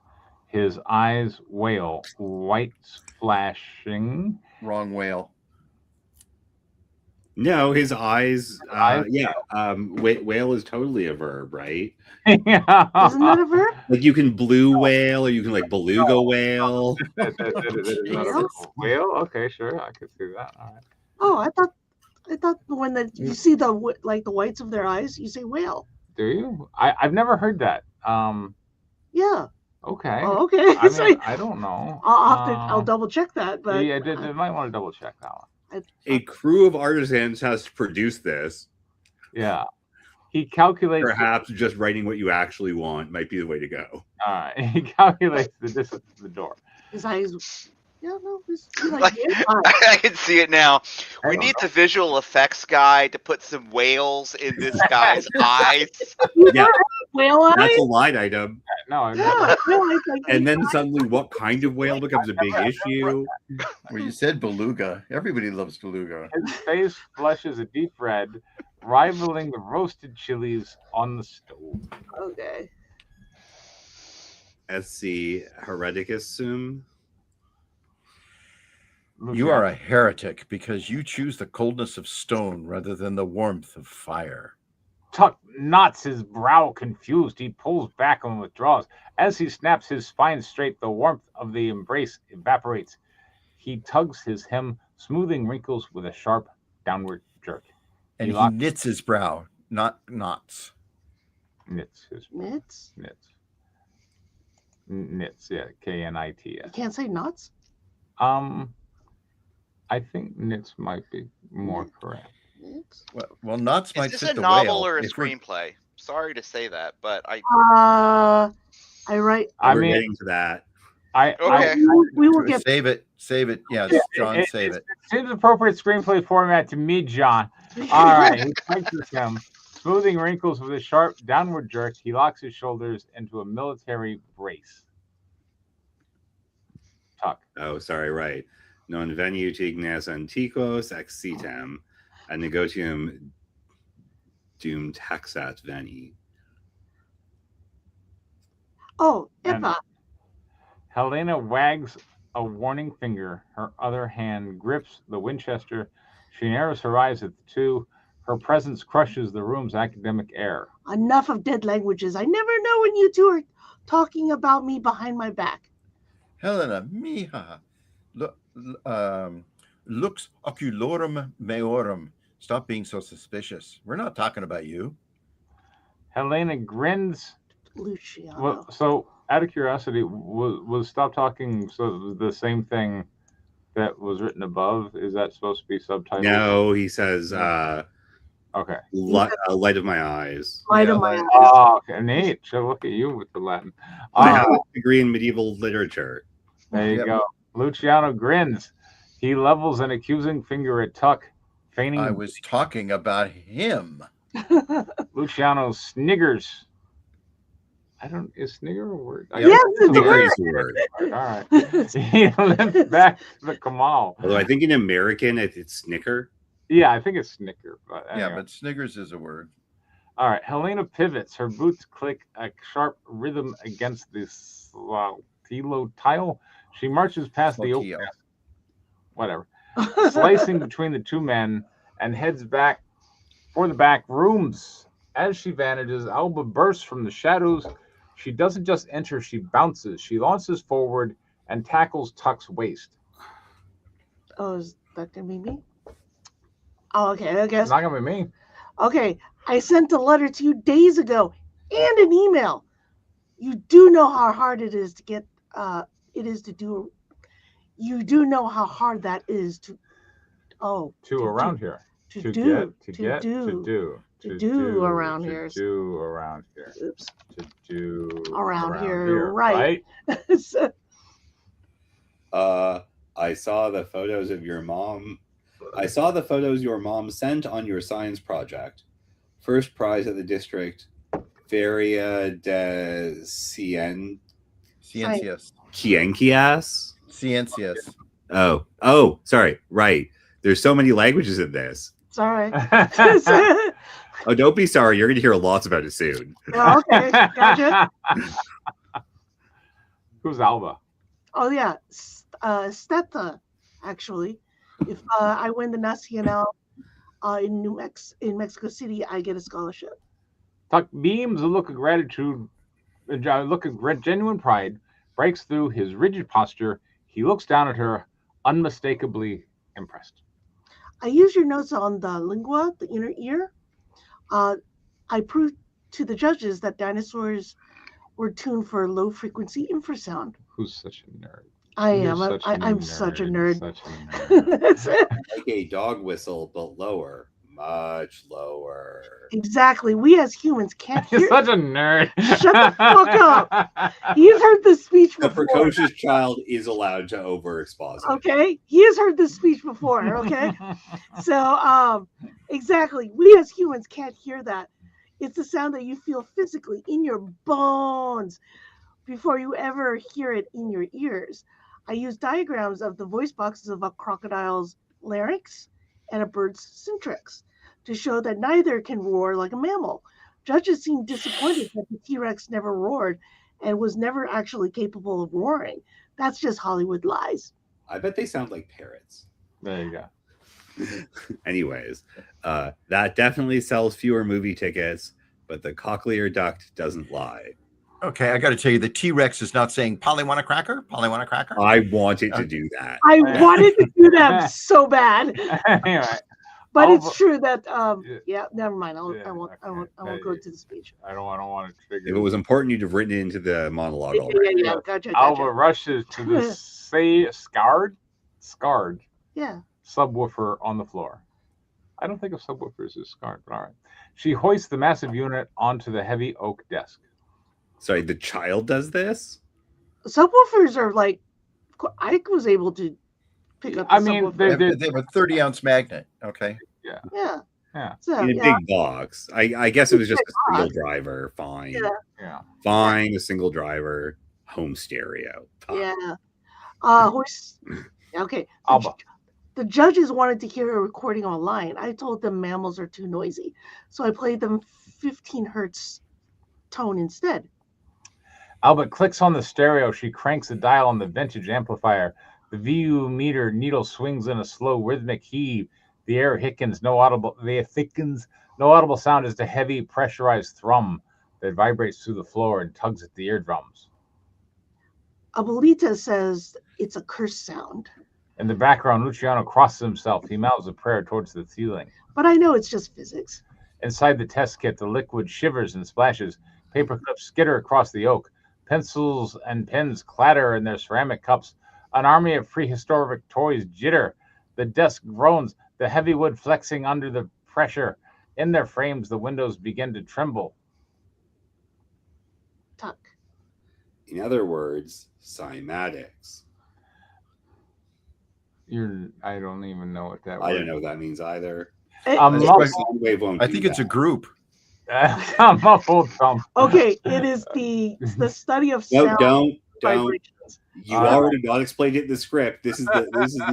A: His eyes wail, whites flashing.
F: Wrong whale.
D: No, his eyes.
A: Eyes?
D: Yeah. Whale is totally a verb, right?
B: Isn't that a verb?
D: Like you can blue whale, or you can like beluga whale.
A: That is not a verb. Whale? Okay, sure. I could see that. All right.
B: Oh, I thought when you see the whites of their eyes, you say whale.
A: Do you? I've never heard that.
B: Yeah.
A: Okay.
B: Oh, okay.
A: I
B: So
A: mean, I don't know.
B: I'll double check that. But
A: yeah, I might want to double check that one.
D: A crew of artisans has to produce this.
A: Yeah. He calculates.
D: Perhaps just writing what you actually want might be the way to go.
A: He calculates the distance to the door.
B: his eyes. Yeah, no, he's
C: Like,
B: yeah, fine.
C: I can see it now.
A: I
C: We
A: don't
C: need the visual effects guy to put some whales in this guy's eyes.
D: Yeah,
B: Whale eye.
D: that's a line item.
A: No, I
B: Yeah, whale eye, like,
D: And then suddenly, what kind of whale becomes a big issue?
F: Well, you said beluga. Everybody loves beluga.
A: his face flushes a deep red, rivaling the roasted chilies on the stove.
B: okay.
D: SC Hereticus sum.
F: You are a heretic because you choose the coldness of stone rather than the warmth of fire.
A: Tuck knots his brow confused. He pulls back and withdraws. As he snaps his spine straight, the warmth of the embrace evaporates. He tugs his hem, smoothing wrinkles with a sharp downward jerk.
F: And he
A: locks-
F: knits his brow, not knots.
A: knits his
B: Mitts.
A: knits. Knits, yeah, KNITS.
B: You can't say nuts.
A: I think knits might be more correct.
B: Knits?
F: Well, knots
C: Is
F: might
C: this
F: fit
C: a
F: the
C: novel
F: whale.
C: or a
F: If we're-
C: screenplay? Sorry to say that, but I
B: I write.
A: I
D: We're
A: mean,
D: getting to that.
C: Okay.
B: We will get.
F: Save it. Yes, John, save it.
A: Seems appropriate screenplay format to me, John. All right, he punches him, smoothing wrinkles with a sharp downward jerk. He locks his shoulders into a military brace. Tuck.
D: Oh, sorry, right. Non veniut ignes antiquos ex sitem, and negotium dum taxat veni.
B: Oh,
A: And-
B: Eva.
A: Helena wags a warning finger. Her other hand grips the Winchester. She narrows her eyes at the two. Her presence crushes the room's academic air.
B: Enough of dead languages. I never know when you two are talking about me behind my back.
F: Helena, mija, lux oculorum meorum. Stop being so suspicious. We're not talking about you.
A: Helena grins.
B: Luciano.
A: Well, so, out of curiosity, was stop talking so the same thing that was written above? Is that supposed to be subtitled?
D: No, he says,
A: Okay.
D: light of my eyes.
B: Light
F: Yeah,
B: of my
F: light-
B: eyes.
A: Oh, okay. Nate, so look at you with the Latin.
D: I have a degree in medieval literature.
A: There you
F: Yep.
A: go. Luciano grins. He levels an accusing finger at Tuck, feigning.
F: I was talking about him.
A: Luciano sniggers. Is snigger a word? I
B: Yes,
A: guess
B: it's a
D: Nigger
B: word.
D: is the word.
A: All right. He limps back to the Kamal.
D: Although I think in American it's snicker.
A: Yeah, I think it's snicker. But
F: Yeah,
A: anyway.
F: but Sniggers is a word.
A: All right. Helena pivots. Her boots click a sharp rhythm against the tilo tile. She marches past the oak
F: Slow-tio.
A: desk, whatever, slicing between the two men, and heads back for the back rooms. As she vanishes, Alba bursts from the shadows. She doesn't just enter, she bounces. She launches forward and tackles Tuck's waist.
B: Oh, is that gonna be me? Oh, okay. I
A: It's
B: guess.
A: not gonna be me.
B: Okay, I sent a letter to you days ago and an email. You do know how hard it is to get. It is to do. You do know how hard that is to. Oh.
A: To around here.
B: To
A: To
B: do.
A: get, to get, to do.
B: To do around here.
A: To do around here.
B: Oops.
A: To do
B: Around here, right. So-
D: I saw the photos of your mom. I saw the photos your mom sent on your science project. First prize at the district Feria de
F: Ciencias.
D: Ciencias. Oh, sorry. Right. There's so many languages in this.
B: It's all right.
D: Oh, don't be sorry. You're going to hear lots about it soon.
B: Well, okay, gotcha.
A: Who's Alba?
B: Oh yeah, Steta. Actually, if I win the Nacional in Mexico City, I get a scholarship.
A: Tuck beams a look of gratitude, a look of genuine pride breaks through his rigid posture. He looks down at her, unmistakably impressed.
B: I use your notes on the lingua, the inner ear. I proved to the judges that dinosaurs were tuned for low frequency infrasound.
A: Who's such a nerd?
B: I
A: You're
B: am.
A: such a
B: I'm such a nerd.
A: Such a nerd.
B: That's it.
D: Like a dog whistle, but lower. Much lower.
B: Exactly. We as humans can't
A: You're
B: hear.
A: such a nerd.
B: Shut the fuck up. He's heard this speech
D: The
B: before.
D: precocious child is allowed to overexposit.
B: Okay, he has heard this speech before. Okay, so exactly, we as humans can't hear that. It's the sound that you feel physically in your bones before you ever hear it in your ears. I use diagrams of the voice boxes of a crocodile's larynx and a bird's syrinx to show that neither can roar like a mammal. Judges seem disappointed that the T-Rex never roared and was never actually capable of roaring. That's just Hollywood lies.
D: I bet they sound like parrots.
A: There you go.
D: Anyways, that definitely sells fewer movie tickets, but the cochlear duct doesn't lie.
F: Okay, I got to tell you, the T-Rex is not saying Polly want a cracker? Polly want a cracker?
D: I want it to do that.
B: I wanted to do that so bad.
A: Anyway,
B: But it's
A: Alba-
B: true that
A: Yeah.
B: yeah. Never mind.
A: Yeah,
B: I won't. I
A: okay.
B: won't. I won't go to the speech.
A: I don't want to trigger.
D: If it was important, you'd have written it into the monologue
B: Yeah,
D: already.
B: yeah, yeah.
A: Yes.
B: Gotcha.
A: Alba
B: Gotcha.
A: rushes to the scarred
B: Yeah.
A: subwoofer on the floor. I don't think of subwoofers as scarred, but all right. She hoists the massive unit onto the heavy oak desk.
D: Sorry, the child does this?
B: Subwoofers are like. I was able to pick up. The
A: I mean,
B: subwoofer.
F: They have a 30-ounce magnet. Okay.
A: yeah.
B: Yeah.
A: Yeah.
B: So
D: In a
B: yeah.
D: big box. I guess it was just
B: Big
D: a single
B: box.
D: driver. Fine.
B: Yeah.
A: Yeah.
D: Fine, a single driver, home stereo. Fine.
B: Yeah. Horse. Okay.
A: Alba.
B: The judges wanted to hear a recording online. I told them mammals are too noisy, so I played them 15 hertz tone instead.
A: Albert clicks on the stereo. She cranks the dial on the vintage amplifier. The VU meter needle swings in a slow rhythmic heave. The air thickens. No audible sound as the heavy pressurized thrum that vibrates through the floor and tugs at the eardrums.
B: Abuelita says it's a curse sound,
A: In the background, Luciano crosses himself. He mouths a prayer towards the ceiling.
B: but I know it's just physics.
A: Inside the test kit, the liquid shivers and splashes. Paper clips skitter across the oak. Pencils and pens clatter in their ceramic cups. An army of prehistoric toys jitter. The desk groans, the heavy wood flexing under the pressure. In their frames, the windows begin to tremble.
B: Tuck.
D: In other words, cymatics.
A: I don't even know what that
D: I
A: word
D: don't know what that means either.
A: A
F: That's
A: muffled,
F: why-
D: Wave won't
F: I
D: do
F: think it's a
D: that.
F: group.
A: a muffled thump.
B: Okay, it is the study of
D: No,
B: sound
D: don't.
B: vibrations.
D: You
A: All right.
D: already not explained it in the script. This is the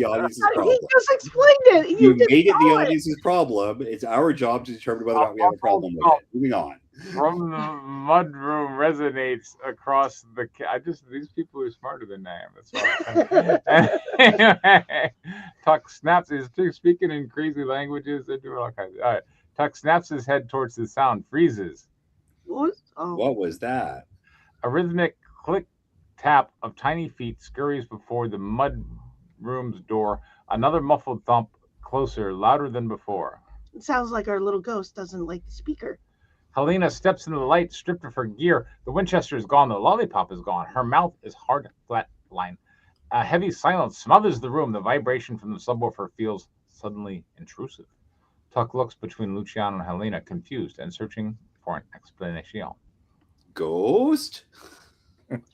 D: audience's
B: He
D: problem.
B: just explained it.
D: You
B: You didn't
D: made it the
B: know it.
D: audience's problem. It's our job to determine whether or not we have a problem with it. Moving on.
A: From the mudroom resonates across the. These people are smarter than I am. That's all. Tuck snaps his speaking in crazy languages. They're doing all kinds. All right. Tuck snaps his head towards the sound, freezes.
B: What? Oh.
D: What was that?
A: A rhythmic click tap of tiny feet scurries before the mud room's door. Another muffled thump, closer, louder than before.
B: It sounds like our little ghost doesn't like the speaker.
A: Helena steps into the light, stripped of her gear. The Winchester is gone. The lollipop is gone. Her mouth is hard, flat line. A heavy silence smothers the room. The vibration from the subwoofer feels suddenly intrusive. Tuck looks between Luciano and Helena, confused and searching for an explanation.
D: Ghost?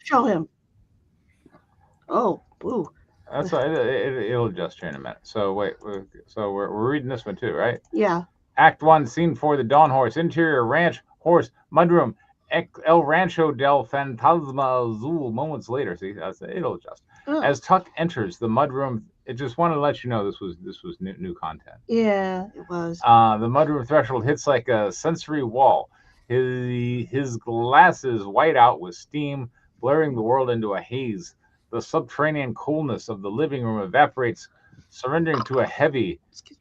B: Show him. Oh, boo.
A: That's why it'll adjust here in a minute. So wait, so we're reading this one too, right?
B: Yeah.
A: Act 1, Scene 4, The Dawn Horse, Interior, Ranch, Horse, Mudroom, El Rancho del Fantasma Azul. Moments later, see, it'll adjust.
B: Oh.
A: As Tuck enters the mudroom, it just wanted to let you know this was new content.
B: Yeah, it was.
A: The mudroom threshold hits like a sensory wall. His glasses white out with steam, blurring the world into a haze. The subterranean coolness of the living room evaporates, surrendering to a heavy,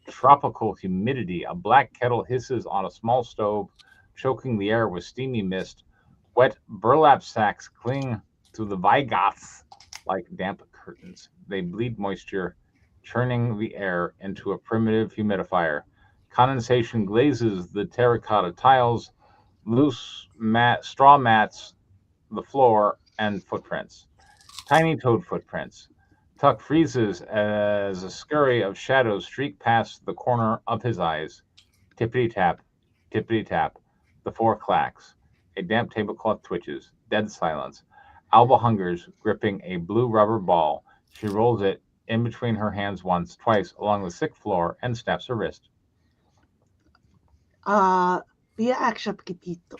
A: tropical humidity. A black kettle hisses on a small stove, choking the air with steamy mist. Wet burlap sacks cling to the vigoths like damp curtains. They bleed moisture, churning the air into a primitive humidifier. Condensation glazes the terracotta tiles, loose straw mats, the floor, and footprints. Tiny toed footprints. Tuck freezes as a scurry of shadows streak past the corner of his eyes. Tippity-tap, tippity-tap. The floor clacks. A damp tablecloth twitches. Dead silence. Alba hungers, gripping a blue rubber ball. She rolls it in between her hands once, twice, along the thick floor, and snaps her wrist.
B: Via action poquitito.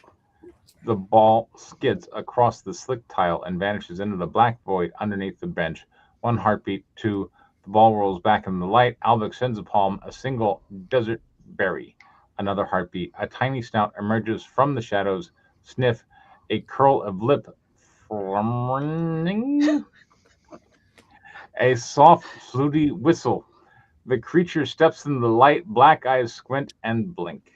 A: The ball skids across the slick tile and vanishes into the black void underneath the bench. One heartbeat, two. The ball rolls back in the light. Alba extends a palm, a single desert berry. Another heartbeat. A tiny snout emerges from the shadows. Sniff. A curl of lip. A soft, fluty whistle. The creature steps into the light. Black eyes squint and blink.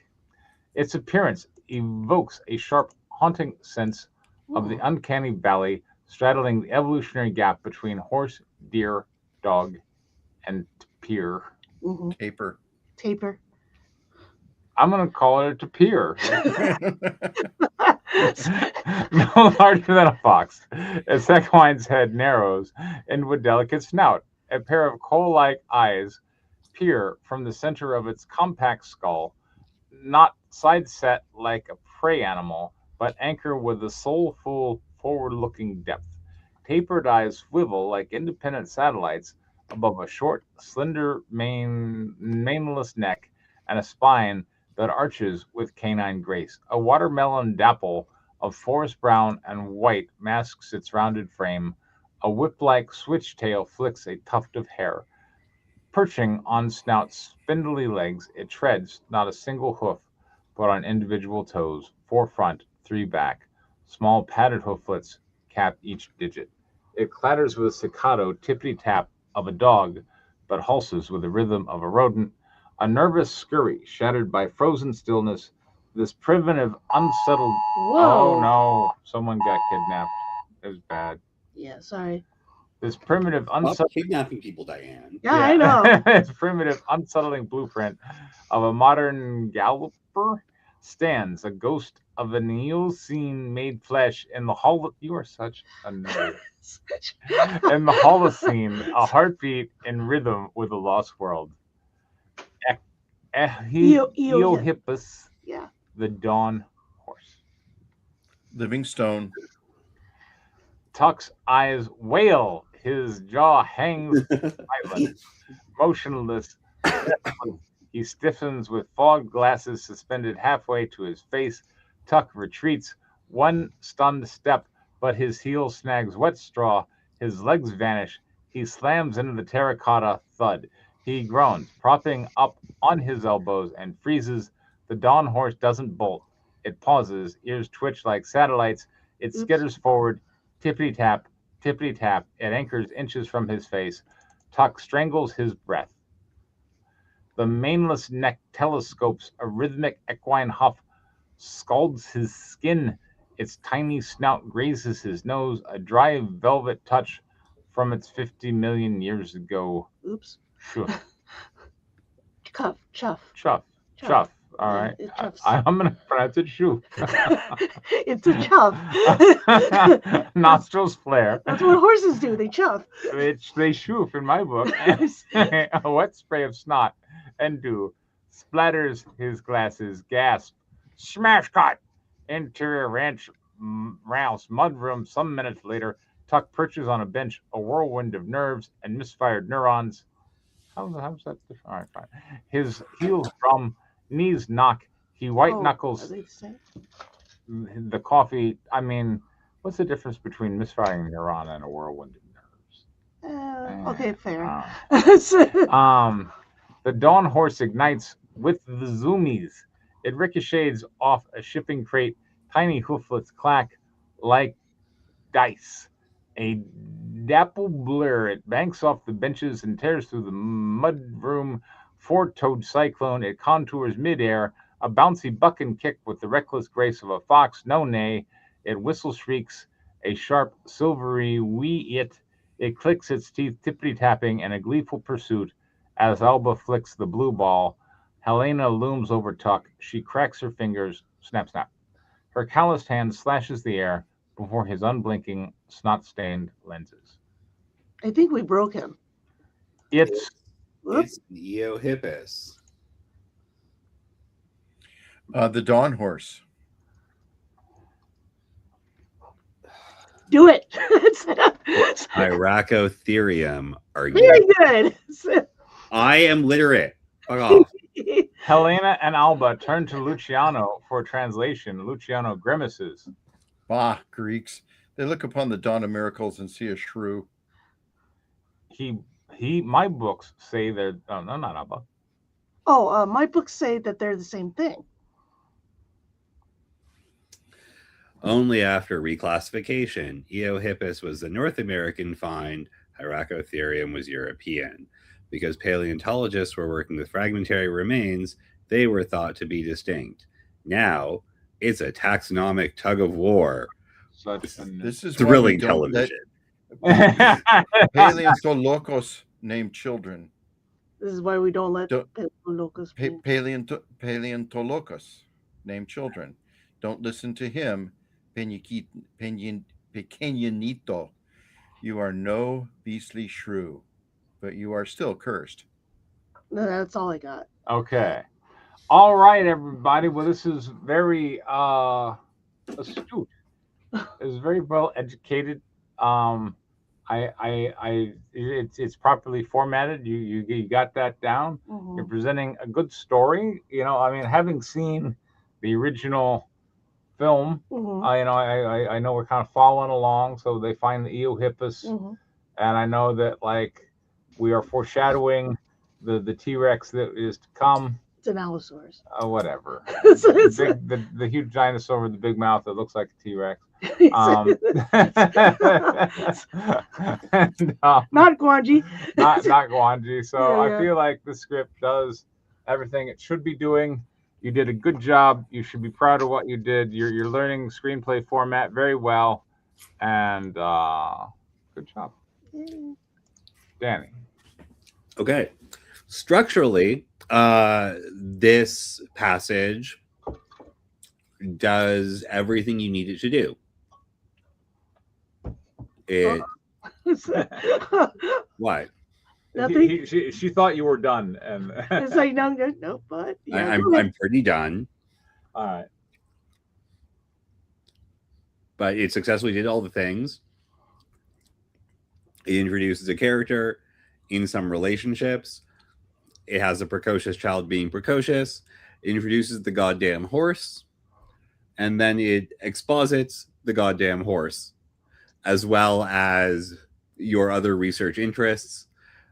A: Its appearance evokes a sharp, haunting sense of the uncanny valley straddling the evolutionary gap between horse, deer, dog, and tapir.
B: Mm-hmm.
F: Taper.
B: Taper.
E: I'm going to call it a tapir. No larger than a fox. Its equine's head narrows into a delicate snout. A pair of coal-like eyes peer from the center of its compact skull, not side-set like a prey animal, but anchor with a soulful, forward-looking depth. Tapered eyes swivel like independent satellites above a short, slender, maneless neck and a spine that arches with canine grace. A watermelon dapple of forest brown and white masks its rounded frame. A whip-like switch-tail flicks a tuft of hair. Perching on snout's spindly legs, it treads not a single hoof, but on individual toes, 4 front, 3 back. Small padded hooflets cap each digit. It clatters with a staccato tippity-tap of a dog, but halses with the rhythm of a rodent. A nervous scurry shattered by frozen stillness. This primitive, unsettled.
B: Whoa.
E: Oh no! Someone got kidnapped. It was bad.
B: Yeah, sorry.
E: This primitive,
D: Stop
E: unsettled.
D: kidnapping people, Diane.
B: Yeah, I know.
E: Its primitive, unsettling blueprint of a modern galloper stands, a ghost of an Eocene made flesh in the hall. You are such a nerd. In the Holocene, a heartbeat in rhythm with the lost world. Eohippus,
B: Yeah.
E: the dawn horse.
F: Living Stone.
E: Tuck's eyes wail. His jaw hangs silent, motionless. He stiffens with fog glasses suspended halfway to his face. Tuck retreats one stunned step, but his heel snags wet straw. His legs vanish. He slams into the terracotta thud. He groans, propping up on his elbows, and freezes. The dawn horse doesn't bolt. It pauses, ears twitch like satellites. It skitters forward, tippity-tap, tippity-tap. It anchors inches from his face. Tuck strangles his breath. The maneless neck telescopes, a rhythmic equine huff scalds his skin. Its tiny snout grazes his nose, a dry velvet touch from its 50 million years ago.
B: Oops.
E: Chuff.
B: Chuff.
E: Chuff.
B: Chuff.
E: Chuff. All
B: Yeah,
E: right.
B: it chuffs.
E: I'm going to pronounce it shoo.
B: It's a chuff.
E: Nostrils flare.
B: That's what horses do. They chuff.
E: They shoof in my book. A wet spray of snot and dew splatters his glasses. Gasp. Smash cut. Interior ranch rouse mudroom. Some minutes later, Tuck perches on a bench, a whirlwind of nerves and misfired neurons. How's that? All right, fine. His heels drum, knees knock. He white knuckles
B: Are they the same?
E: the coffee. I mean, what's the difference between misfiring neuron and a whirlwind of nerves?
B: Okay, fair.
E: The dawn horse ignites with the zoomies. It ricochets off a shipping crate. Tiny hooflets clack like dice. A dapple blur. It banks off the benches and tears through the mudroom. Four-toed cyclone. It contours midair. A bouncy buck and kick with the reckless grace of a fox. No nay. It whistle shrieks. A sharp, silvery wee it. It clicks its teeth, tippity-tapping in a gleeful pursuit. As Alba flicks the blue ball, Helena looms over Tuck. She cracks her fingers. Snap, snap. Her calloused hand slashes the air before his unblinking, snot-stained lenses.
B: I think we broke him.
E: It's
D: It's Eohippus.
F: The Dawn Horse.
B: Do it.
D: Iracotherium. Are
B: Very
D: you?
B: good.
D: I am literate. Fuck off.
E: Helena and Alba turn to Luciano for translation. Luciano grimaces.
F: Bah, Greeks. They look upon the dawn of miracles and see a shrew.
E: My books say they're. Oh, no, not Alba.
B: Oh, my books say that they're the same thing.
D: Only after reclassification, Eohippus was the North American find, Iracotherium was European. Because paleontologists were working with fragmentary remains, they were thought to be distinct. Now, it's a taxonomic tug of war.
F: This is
D: Thrilling
F: why we don't
D: television.
F: let Paleontologos name children.
B: This is why we don't let
F: Don't-
B: Locus be.
F: Paleontologos, name children. Don't listen to him, Pequeñito. You are no beastly shrew, but you are still cursed.
B: No, that's all I got.
A: Okay. All right, everybody. Well, this is very astute. It's very well educated. It's properly formatted. You got that down.
B: Mhm.
A: You're presenting a good story. I mean, having seen the original film,
B: Mhm.
A: I know we're kind of following along. So they find the Eohippus,
B: Mhm.
A: and I know that like we are foreshadowing the T-Rex that is to come.
B: It's an Allosaurus.
A: Whatever.
B: It's- it's-
A: The huge dinosaur with the big mouth that looks like a T-Rex. And,
B: Not Guanji.
A: not Guanji. So
B: Yeah,
A: I
B: yeah.
A: feel like the script does everything it should be doing. You did a good job. You should be proud of what you did. You're learning screenplay format very well, and good job, Danny.
D: Okay. Structurally, this passage does everything you need it to do. It what?
B: Nothing.
A: She thought you were done, and
B: It's like no, but yeah,
D: I'm
B: go ahead.
D: I'm pretty done,
A: all right.
D: but it successfully did all the things. It introduces a character in some relationships. It has a precocious child being precocious. It introduces the goddamn horse, and then it exposits the goddamn horse, as well as your other research interests,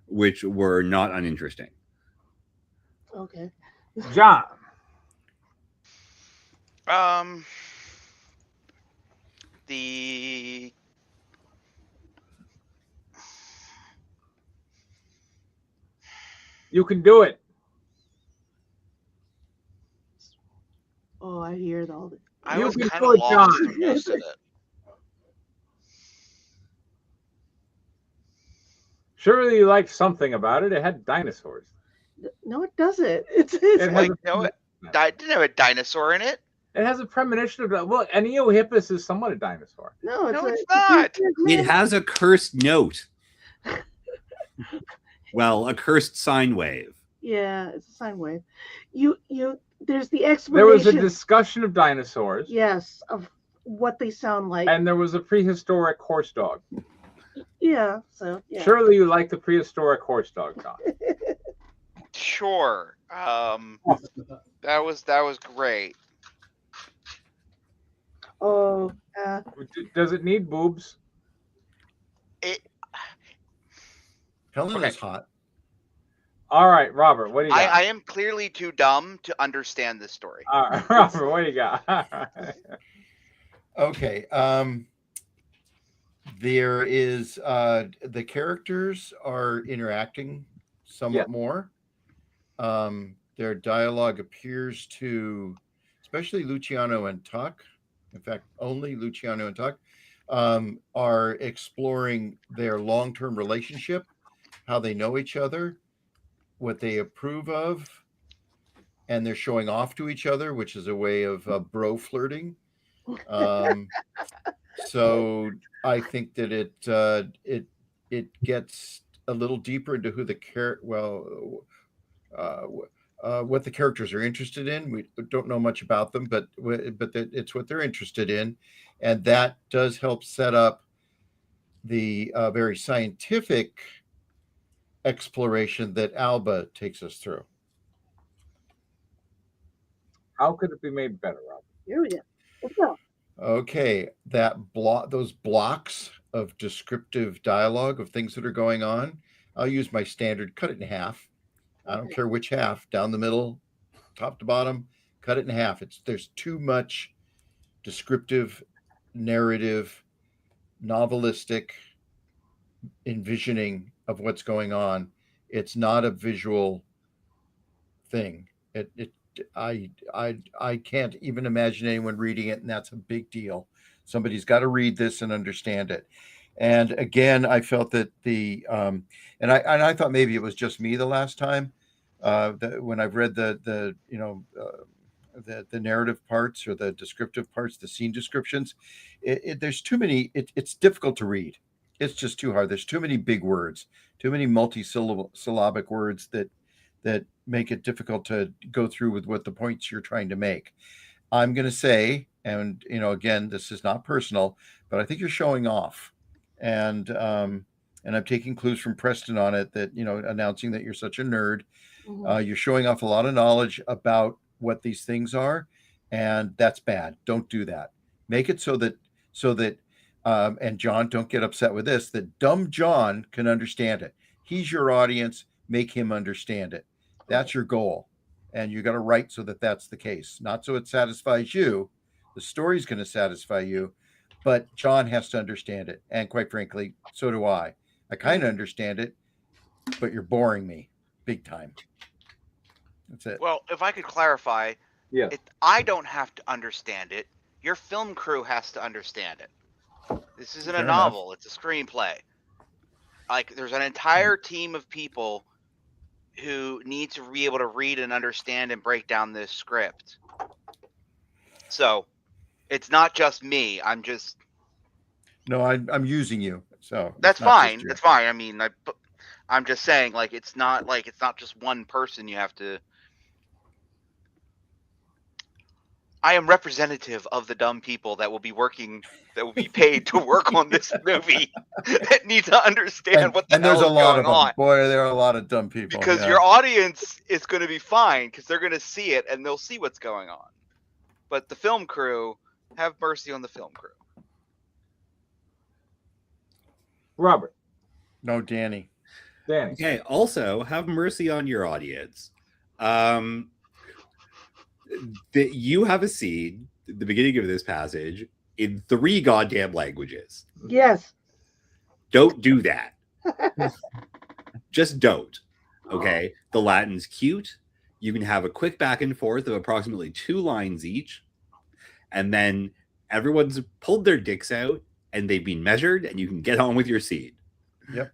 D: which were not uninteresting.
B: Okay.
A: John.
C: The
A: You can do it.
B: Oh, I hear all the.
C: I
A: You
C: was
A: can
C: kind
A: do
C: of
A: it,
C: lost
A: John.
C: through most of it.
A: Surely you liked something about it. It had dinosaurs.
B: No, it doesn't. It's
A: It has
C: Like,
A: a,
C: no, it didn't have a dinosaur in it.
A: it has a premonition of that. Well, an Eohippus is somewhat a dinosaur.
B: no,
C: No, it's
B: a
C: not.
D: It has a cursed note. Well, a cursed sine wave.
B: Yeah, it's a sine wave. You. There's the
A: There
B: explanation.
A: was a discussion of dinosaurs,
B: Yes, of what they sound like.
A: and there was a prehistoric horse dog.
B: Yeah. So yeah.
A: Surely you like the prehistoric horse dog, John.
C: Sure. That was great.
B: Oh.
A: Does it need boobs?
F: Helen
A: Okay.
F: is hot.
A: All right, Robert, what do you got?
C: I am clearly too dumb to understand this story.
A: All right, Robert, what do you got?
F: Okay. There is the characters are interacting somewhat more. Their dialogue appears to, especially Luciano and Tuck, in fact, only Luciano and Tuck, are exploring their long-term relationship, how they know each other, what they approve of, and they're showing off to each other, which is a way of bro flirting. So I think that it gets a little deeper into who the what the characters are interested in. We don't know much about them, but it's what they're interested in, and that does help set up the very scientific exploration that Alba takes us through.
A: How could it be made better, Robert?
B: Here we go. Let's go.
F: Okay, those blocks of descriptive dialogue of things that are going on. I'll use my standard cut it in half. I don't care which half, down the middle, top to bottom, cut it in half. There's too much descriptive, narrative, novelistic envisioning of what's going on. It's not a visual thing. I can't even imagine anyone reading it, and that's a big deal. Somebody's got to read this and understand it. And again, I felt that and I thought maybe it was just me the last time, when I've read the narrative parts or the descriptive parts, the scene descriptions. There's too many. It's difficult to read. It's just too hard. There's too many big words, too many multi-syllabic words that make it difficult to go through with what the points you're trying to make. I'm going to say, and again, this is not personal, but I think you're showing off, and I'm taking clues from Preston on it, that announcing that you're such a nerd. You're showing off a lot of knowledge about what these things are, and that's bad. Don't do that. Make it so that and John, don't get upset with this, that dumb John can understand it. He's your audience. Make him understand it. That's your goal. And you got to write so that that's the case, not so it satisfies you. The story's going to satisfy you, but John has to understand it. And quite frankly, so do I. I kind of understand it, but you're boring me big time. That's it.
C: Well, if I could clarify,
E: Yeah.
C: I don't have to understand it. Your film crew has to understand it. This isn't
F: Fair
C: a novel; it's a screenplay. Like, there's an entire team of people who need to be able to read and understand and break down this script. So, it's not just me. I'm
F: using you, so
C: that's
F: it's not just
C: fine.
F: you.
C: That's fine. I mean, I'm just saying, like, it's not just one person you have to. I am representative of the dumb people that will be paid to work on this movie, that need to understand what the
F: and there's
C: hell
F: a
C: is
F: lot
C: going
F: of them.
C: on.
F: Boy, there are a lot of dumb people.
C: Because
F: yeah.
C: your audience is going to be fine, because they're going to see it and they'll see what's going on. But the film crew, have mercy on the film crew.
E: Robert.
F: No, Danny.
E: Danny.
D: Okay. Also, have mercy on your audience. That you have a scene at the beginning of this passage in 3 goddamn languages.
B: Yes.
D: Don't do that. Just don't. Okay. The Latin's cute. You can have a quick back and forth of approximately 2 lines each. And then everyone's pulled their dicks out and they've been measured, and you can get on with your scene.
F: Yep.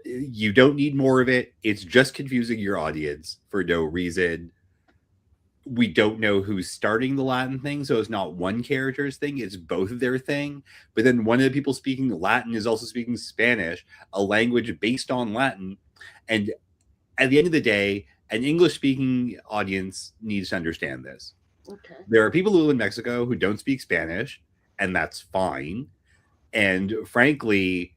D: You don't need more of it. It's just confusing your audience for no reason. We don't know who's starting the Latin thing, so it's not one character's thing, it's both of their thing. But then one of the people speaking Latin is also speaking Spanish, a language based on Latin. And at the end of the day, an English-speaking audience needs to understand this.
B: Okay.
D: There are people who live in Mexico who don't speak Spanish, and that's fine. And frankly,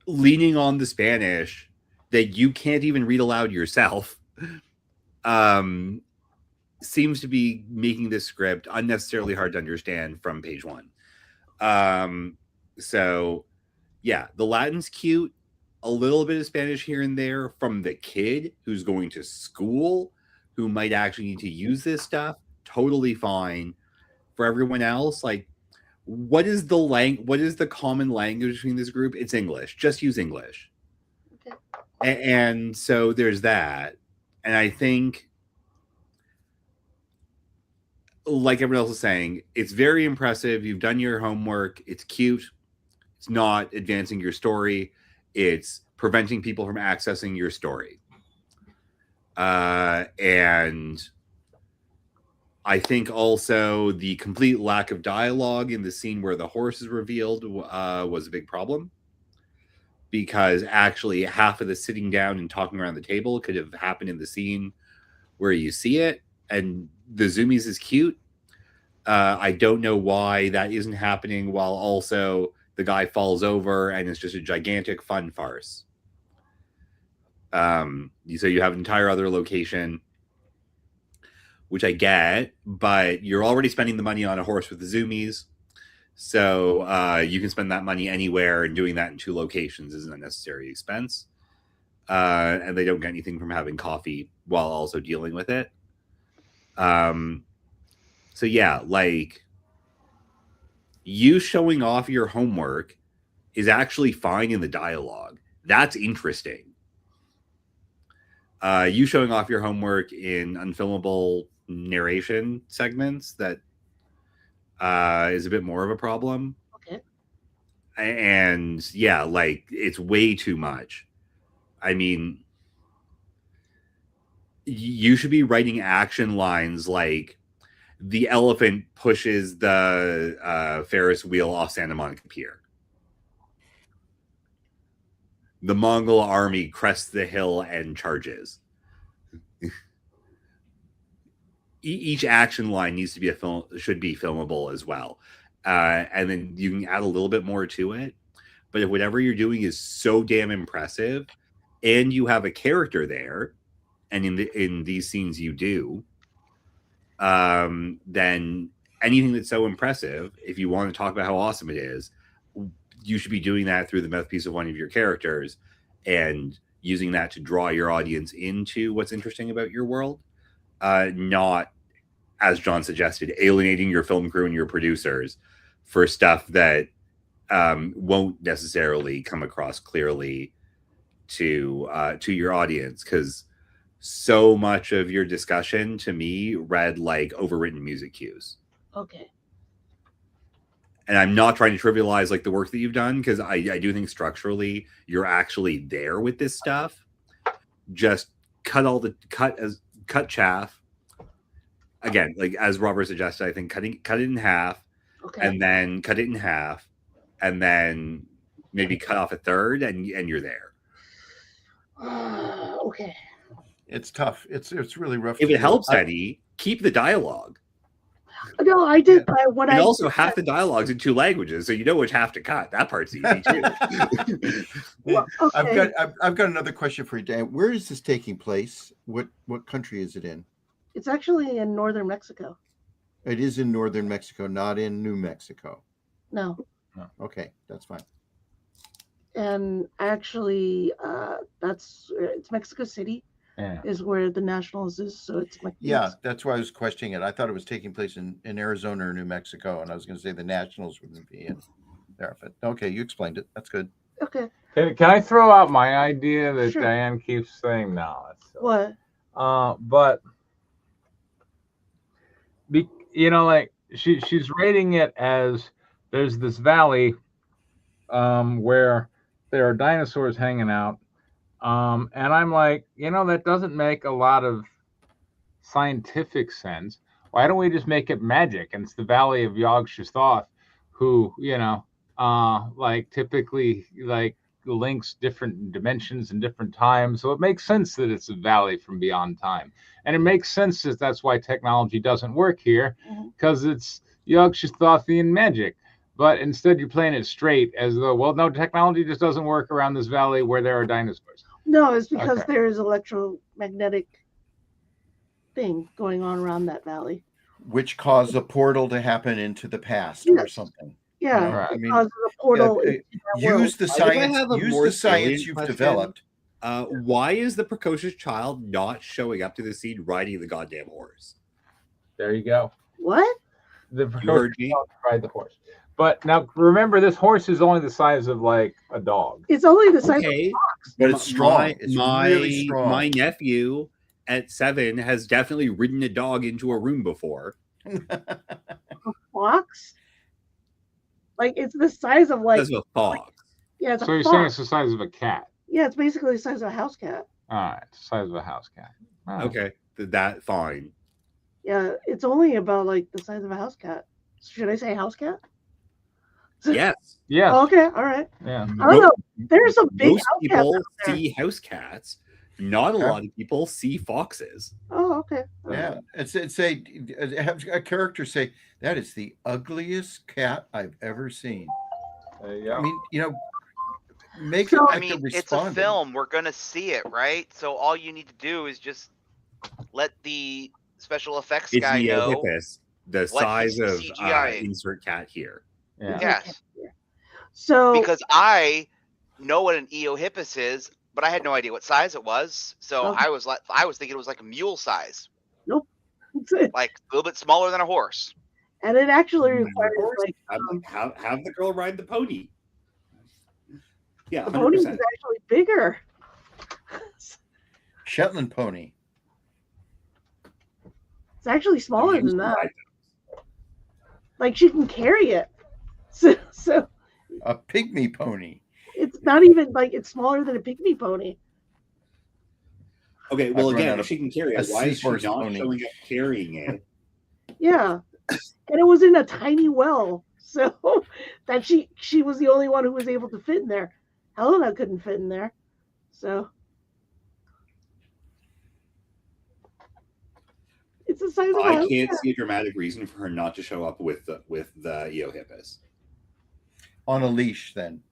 D: leaning on the Spanish that you can't even read aloud yourself seems to be making this script unnecessarily hard to understand from page 1. So yeah, the Latin's cute, a little bit of Spanish here and there from the kid who's going to school, who might actually need to use this stuff, totally fine. For everyone else, like, what is the common language between this group? It's English. Just use English.
B: Okay.
D: And so there's that. And I think, like everyone else is saying, it's very impressive. You've done your homework. It's cute. It's not advancing your story. It's preventing people from accessing your story. And I think also the complete lack of dialogue in the scene where the horse is revealed was a big problem. Because actually half of the sitting down and talking around the table could have happened in the scene where you see it. And the zoomies is cute. I don't know why that isn't happening while also the guy falls over and it's just a gigantic fun farce. So you have an entire other location, which I get, but you're already spending the money on a horse with the zoomies. So you can spend that money anywhere, and doing that in 2 locations is an unnecessary expense. And they don't get anything from having coffee while also dealing with it. So yeah, like, you showing off your homework is actually fine in the dialogue. That's interesting. You showing off your homework in unfilmable narration segments, that is a bit more of a problem. And yeah, like it's way too much. I mean, you should be writing action lines like the elephant pushes the Ferris wheel off Santa Monica Pier. The Mongol army crests the hill and charges. Each action line needs to be should be filmable as well. And then you can add a little bit more to it. But if whatever you're doing is so damn impressive and you have a character there, and in these scenes you do, then anything that's so impressive, if you want to talk about how awesome it is, you should be doing that through the mouthpiece of one of your characters and using that to draw your audience into what's interesting about your world, not, as John suggested, alienating your film crew and your producers for stuff that won't necessarily come across clearly to your audience, because so much of your discussion to me read like overwritten music cues.
B: Okay.
D: And I'm not trying to trivialize like the work that you've done, because I do think structurally you're actually there with this stuff. Just cut chaff. Again, like as Robert suggested, I think cut it in half,
B: Okay.
D: and then cut it in half, and then maybe cut off a third, and you're there.
B: Okay.
F: It's tough. It's really rough.
D: If
F: to
D: it
F: do.
D: helps any, keep the dialogue.
B: No, I did.
F: Yeah.
B: What
D: And
B: I
D: also half the dialogue's in 2 languages, so you know which half to cut. That part's easy too.
B: well, okay.
F: I've got another question for you, Dan. Where is this taking place? What country is it in?
B: It's actually in northern Mexico.
F: It is in northern Mexico, not in New Mexico.
B: No.
F: Okay, that's fine.
B: And actually, it's Mexico City is where the Nationals is. So it's like
F: That's why I was questioning it. I thought it was taking place in Arizona or New Mexico, and I was going to say the Nationals wouldn't be in there. But okay, you explained it. That's good.
B: Okay.
A: Can I throw out my idea that
B: Sure.
A: Diane keeps saying no?
B: What?
A: But like she's rating it as there's this valley where there are dinosaurs hanging out, and I'm like, that doesn't make a lot of scientific sense. Why don't we just make it magic? And it's the Valley of Yog-Sothoth, who like typically like links different dimensions and different times. So it makes sense that it's a valley from beyond time, and it makes sense that that's why technology doesn't work here, because it's Yog-Sothothian magic. But instead, you're playing it straight as though, well, no, technology just doesn't work around this valley where there are dinosaurs.
B: No, it's because there is electromagnetic thing going on around that valley,
F: which caused a portal to happen into the past or something.
B: Yeah,
A: Right.
F: I mean,
B: causes a portal.
F: use the science.
D: have a
F: Use
D: more
F: the science
D: salient
F: you've
D: question?
F: developed.
D: Why is the precocious child not showing up to the scene riding the goddamn horse?
A: There you go.
B: What?
A: The
D: heard me.
A: ride the horse. But now remember, this horse is only the size of like a dog.
B: It's only the size of
D: Okay,
F: But it's strong. It's
D: my
F: really strong.
D: my nephew at 7 has definitely ridden a dog into a room before.
B: a fox. Like it's the size of like
D: That's a fox.
B: yeah, it's
A: So
B: a
A: you're saying
B: fox.
A: it's the size of a cat.
B: Yeah, it's basically the size of a house cat.
A: All right, it's the size of a house cat. All right.
D: Okay, that fine.
B: Yeah, it's only about like the size of a house cat. Should I say house cat?
D: Yes.
A: Yes.
B: Okay, all right.
A: Yeah.
B: I don't know. There's some big
D: Most
B: house cats
D: people
B: out there.
D: see house cats. Not a lot of people see foxes.
B: Oh, okay.
F: Yeah, it's have a character say that is the ugliest cat I've ever seen.
A: There you go.
F: I mean, make
B: So-
F: it
C: I
F: like
C: mean,
F: a
C: it's a
F: respondent.
C: film. We're gonna see it, right? So all you need to do is just let the special effects
D: It's
C: guy
D: the
C: know.
D: hippus, the
C: what
D: size
C: he's
D: of
C: CGI-ing.
D: insert cat here.
A: Yeah.
C: Yes,
B: So
C: because I know what an Eohippus is, but I had no idea what size it was. So
B: Okay.
C: I was thinking it was like a mule size,
B: nope.
C: like a little bit smaller than a horse.
B: And it actually requires like
D: Have the girl ride the pony. Yeah,
B: the pony is
D: 100%.
B: actually bigger.
F: Shetland pony.
B: It's actually smaller
D: Used
B: than
D: to
B: that.
D: ride
B: Like she can carry it. So
F: A pygmy pony.
B: It's not even like it's smaller than a pygmy pony.
D: Okay, well,
F: I've run
D: again,
F: out
D: if
F: of
D: she can carry
F: a
D: it, why is she
F: seahorse
D: not
F: pony.
D: showing up carrying it?
B: Yeah, and it was in a tiny well, so that she was the only one who was able to fit in there. Helena couldn't fit in there, so it's the size of
D: I
B: a
D: can't see a dramatic reason for her not to show up with the Eohippus.
F: On a leash, then.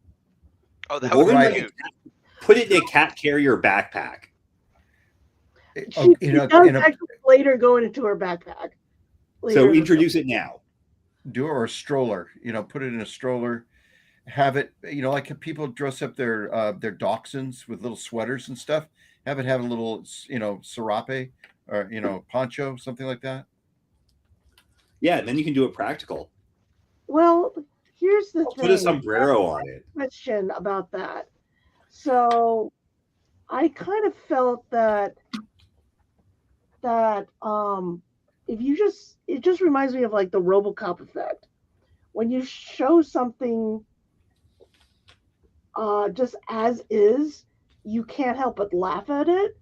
C: Oh, that
D: Or
C: would
F: Right.
C: be cute.
D: put it in a cat carrier backpack.
B: She
F: In a,
B: does
F: in a,
B: actually later go into her backpack. Later
D: So
B: in the
D: introduce it now.
F: do or a stroller. Put it in a stroller. Have it. Like if people dress up their dachshunds with little sweaters and stuff. Have it have a little serape or poncho, something like that.
D: Yeah, and then you can do it practical.
B: Well, here's the
D: I'll
B: thing.
D: put a sombrero on it.
B: Question about that. So, I kind of felt that if you it just reminds me of like the RoboCop effect. When you show something just as is, you can't help but laugh at it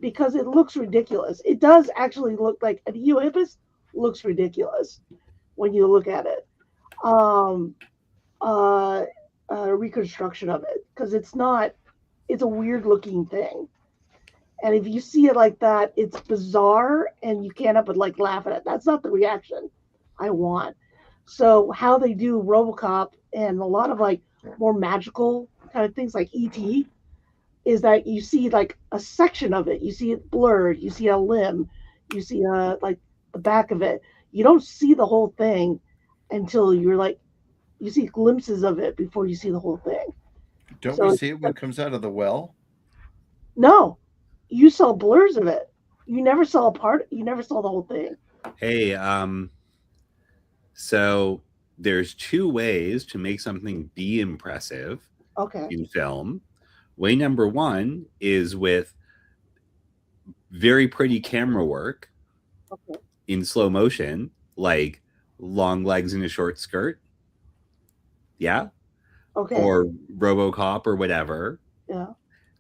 B: because it looks ridiculous. It does actually look like an Eohippus looks ridiculous when you look at it. Reconstruction of it because it's a weird looking thing. And if you see it like that, it's bizarre and you can't help but like laugh at it. That's not the reaction I want. So how they do RoboCop and a lot of like more magical kind of things like ET is that you see like a section of it. You see it blurred. You see a limb. You see like the back of it. You don't see the whole thing until you see glimpses of it before you see the whole thing.
F: Don't
B: So
F: we see it when it comes out of the well?
B: no, you saw blurs of it. You never saw you never saw the whole thing.
D: Hey, so there's two ways to make something be impressive
B: Okay.
D: in film. Way number one is with very pretty camera work
B: Okay.
D: in slow motion, like long legs in a short skirt. Yeah.
B: Okay.
D: Or RoboCop or whatever.
B: Yeah.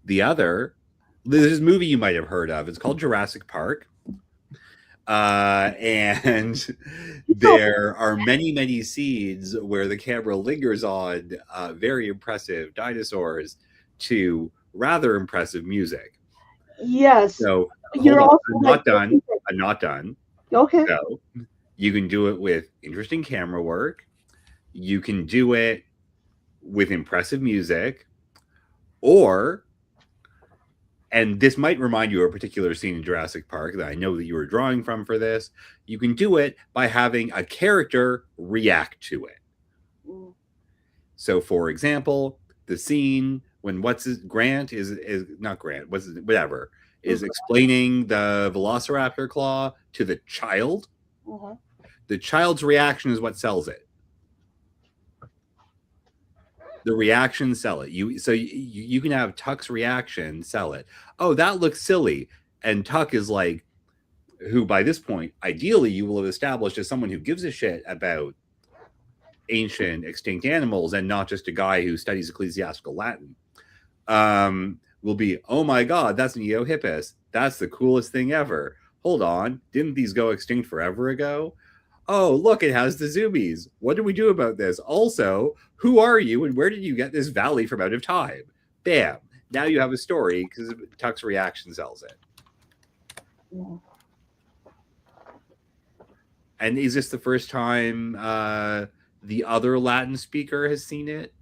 D: The other, there's this movie you might have heard of. It's called Jurassic Park. And there are many scenes where the camera lingers on very impressive dinosaurs to rather impressive music.
B: Yes.
D: So
B: You're
D: hold on,
B: also
D: I'm not done. I'm not done.
B: Okay.
D: So you can do it with interesting camera work. You can do it with impressive music, and this might remind you of a particular scene in Jurassic Park that I know that you were drawing from for this. You can do it by having a character react to it. So, for example, the scene when Grant is not Grant, whatever, is explaining the Velociraptor claw to the child.
B: Uh-huh.
D: The child's reaction is what sells it. The reaction sell it. You can have Tuck's reaction sell it. Oh, that looks silly. And Tuck is like, who by this point, ideally, you will have established as someone who gives a shit about ancient extinct animals and not just a guy who studies ecclesiastical Latin. Will be, oh my God, that's an Eohippus. That's the coolest thing ever. Hold on, didn't these go extinct forever ago? Oh, look, it has the zoomies. What do we do about this? Also, who are you and where did you get this valley from out of time? Bam. Now you have a story because Tuck's reaction sells it.
B: Yeah.
D: And is this the first time the other Latin speaker has seen it?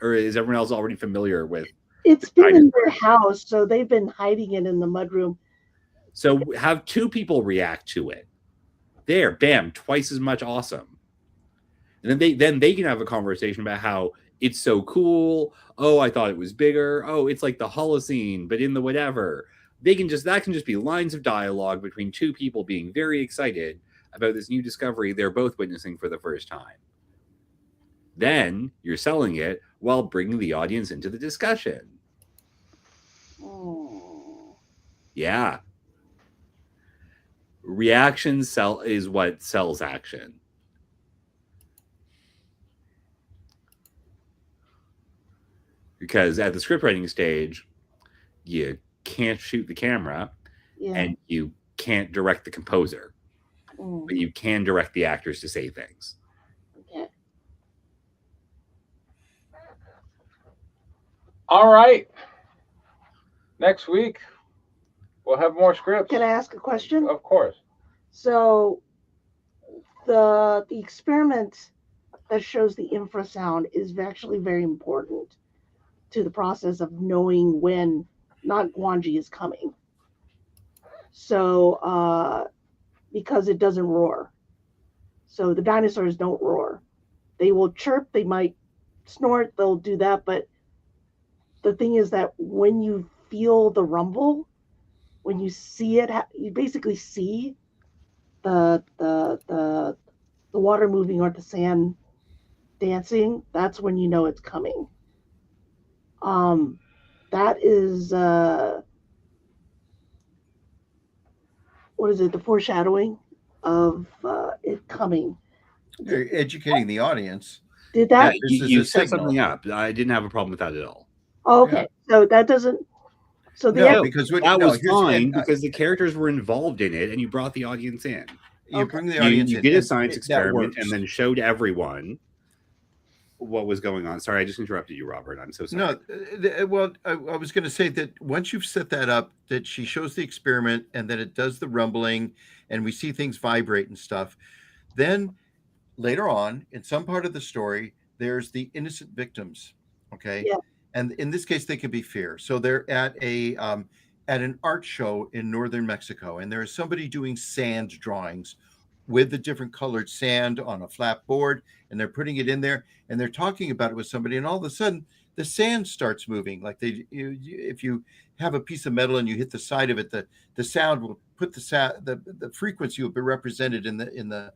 D: Or is everyone else already familiar with?
B: It's been in their house, so they've been hiding it in the mudroom.
D: So have two people react to it. There, bam, twice as much awesome. And then they can have a conversation about how it's so cool. Oh, I thought it was bigger. Oh, it's like the Holocene, but in the whatever. That can just be lines of dialogue between two people being very excited about this new discovery they're both witnessing for the first time. Then you're selling it while bringing the audience into the discussion. Yeah. Reaction is what sells action. because at the script writing stage, you can't shoot the camera
B: Yeah.
D: and you can't direct the composer,
B: Mm,
D: but you can direct the actors to say things.
B: okay.
A: All right. Next week, we'll have more scripts.
B: Can I ask a question?
A: Of course.
B: So the experiment that shows the infrasound is actually very important to the process of knowing when not Guanji is coming. So because it doesn't roar. So the dinosaurs don't roar. They will chirp, they might snort, they'll do that, but the thing is that when you feel the rumble, when you see it, you basically see the water moving or the sand dancing. That's when you know it's coming. That is what is it? The foreshadowing of it coming.
F: You're educating the audience.
B: Did
D: Yeah,
B: that?
F: This is
D: you
F: a
D: set
F: signal.
D: something up. I didn't have a problem with that at all.
B: Oh, okay. So that doesn't. So the
F: No, because what,
D: That
F: no,
D: was
F: here's-
D: fine
F: and,
D: because the characters were involved in it and you brought the audience in.
F: you
B: Okay.
F: bring the
D: You,
F: audience
D: you
F: in.
D: did a
F: and
D: science
F: that
D: experiment
F: works.
D: and then showed everyone what was going on. Sorry, I just interrupted you, Robert. I'm so sorry.
F: No, well, I was going to say that once you've set that up, that she shows the experiment and then it does the rumbling and we see things vibrate and stuff. Then later on, in some part of the story, there's the innocent victims. Okay.
B: Yeah.
F: And in this case, they could be fear. So they're at an art show in northern Mexico, and there is somebody doing sand drawings with the different colored sand on a flat board, and they're putting it in there, and they're talking about it with somebody, and all of a sudden the sand starts moving. Like if you have a piece of metal and you hit the side of it, the sound will put the frequency will be represented in the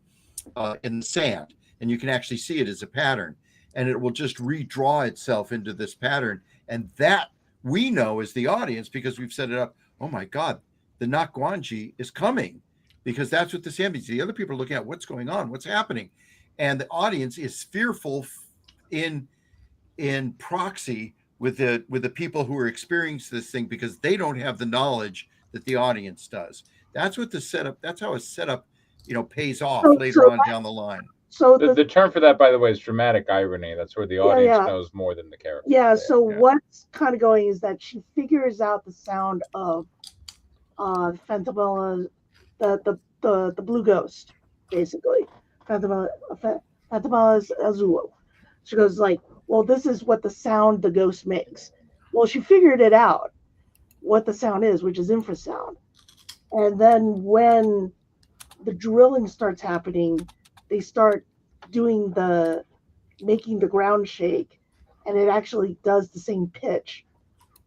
F: sand, and you can actually see it as a pattern, and it will just redraw itself into this pattern, and that we know as the audience because we've set it up. Oh my God, the Nakguanji is coming, because that's what the sand means. The other people are looking at what's going on, what's happening, and the audience is fearful in proxy with the people who are experiencing this thing because they don't have the knowledge that the audience does. That's what the setup. That's how a setup, pays off later on down the line.
B: So
E: The term for that, by the way, is dramatic irony. That's where the audience knows more than the character.
B: yeah. So what's kind of going is that she figures out the sound of Phantomella, the blue ghost, basically. Phantomella Azul. She goes like, well, this is what the sound the ghost makes. Well, she figured it out, what the sound is, which is infrasound. And then when the drilling starts happening, they start making the ground shake, and it actually does the same pitch,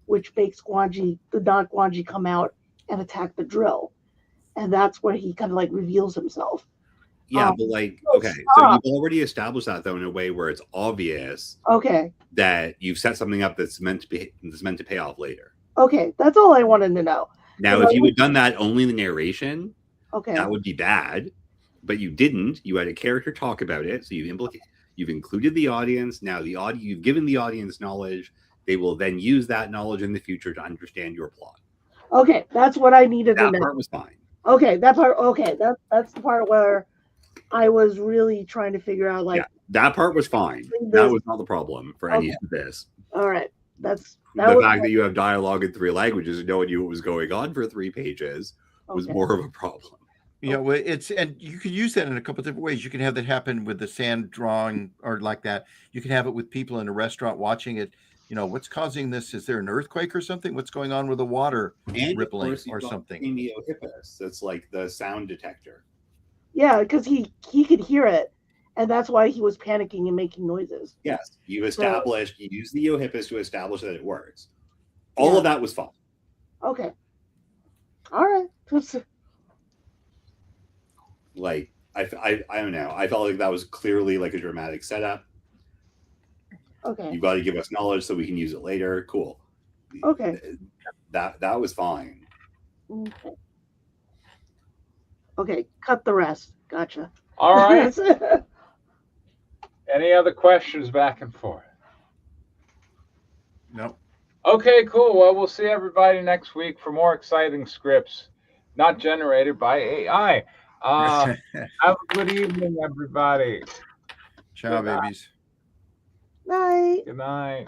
B: which makes the non-Guanji come out and attack the drill. And that's where he kind of like reveals himself.
D: Yeah, but okay, so you've already established that though in a way where it's obvious.
B: Okay.
D: That you've set something up that's meant to pay off later.
B: Okay, that's all I wanted to know.
D: Now, if you had done that only in the narration,
B: okay,
D: that would be bad. But you didn't. You had a character talk about it, so you've included the audience. Now you've given the audience knowledge. They will then use that knowledge in the future to understand your plot.
B: Okay, that's what I needed to know.
D: That part was fine.
B: Okay, that part. Okay, that's the part where I was really trying to figure out, like,
D: that part was fine. That was not the problem for any of this.
B: All right, the
D: fact that you have dialogue in 3 languages and no one knew what was going on for 3 pages was more of a problem.
F: Yeah, well, and you can use that in a couple of different ways. You can have that happen with the sand drawing or like that. You can have it with people in a restaurant watching it. What's causing this? Is there an earthquake or something? What's going on with the water rippling or something?
D: The Ohippus, that's like the sound detector.
B: Yeah, because he could hear it, and that's why he was panicking and making noises.
D: Yes, you use the Ohippus to establish that it works. All of that was fine.
B: Okay. All right.
D: Like I don't know. I felt like that was clearly like a dramatic setup.
B: Okay.
D: You've got to give us knowledge so we can use it later. Cool.
B: Okay.
D: That was fine.
B: Okay. Okay. Cut the rest. Gotcha.
A: All right. Any other questions back and forth?
F: No.
E: Okay, cool. Well, we'll see everybody next week for more exciting scripts, not generated by AI. Have a good evening, everybody.
F: Ciao,
E: Good night.
F: babies.
B: Night.
E: Good night.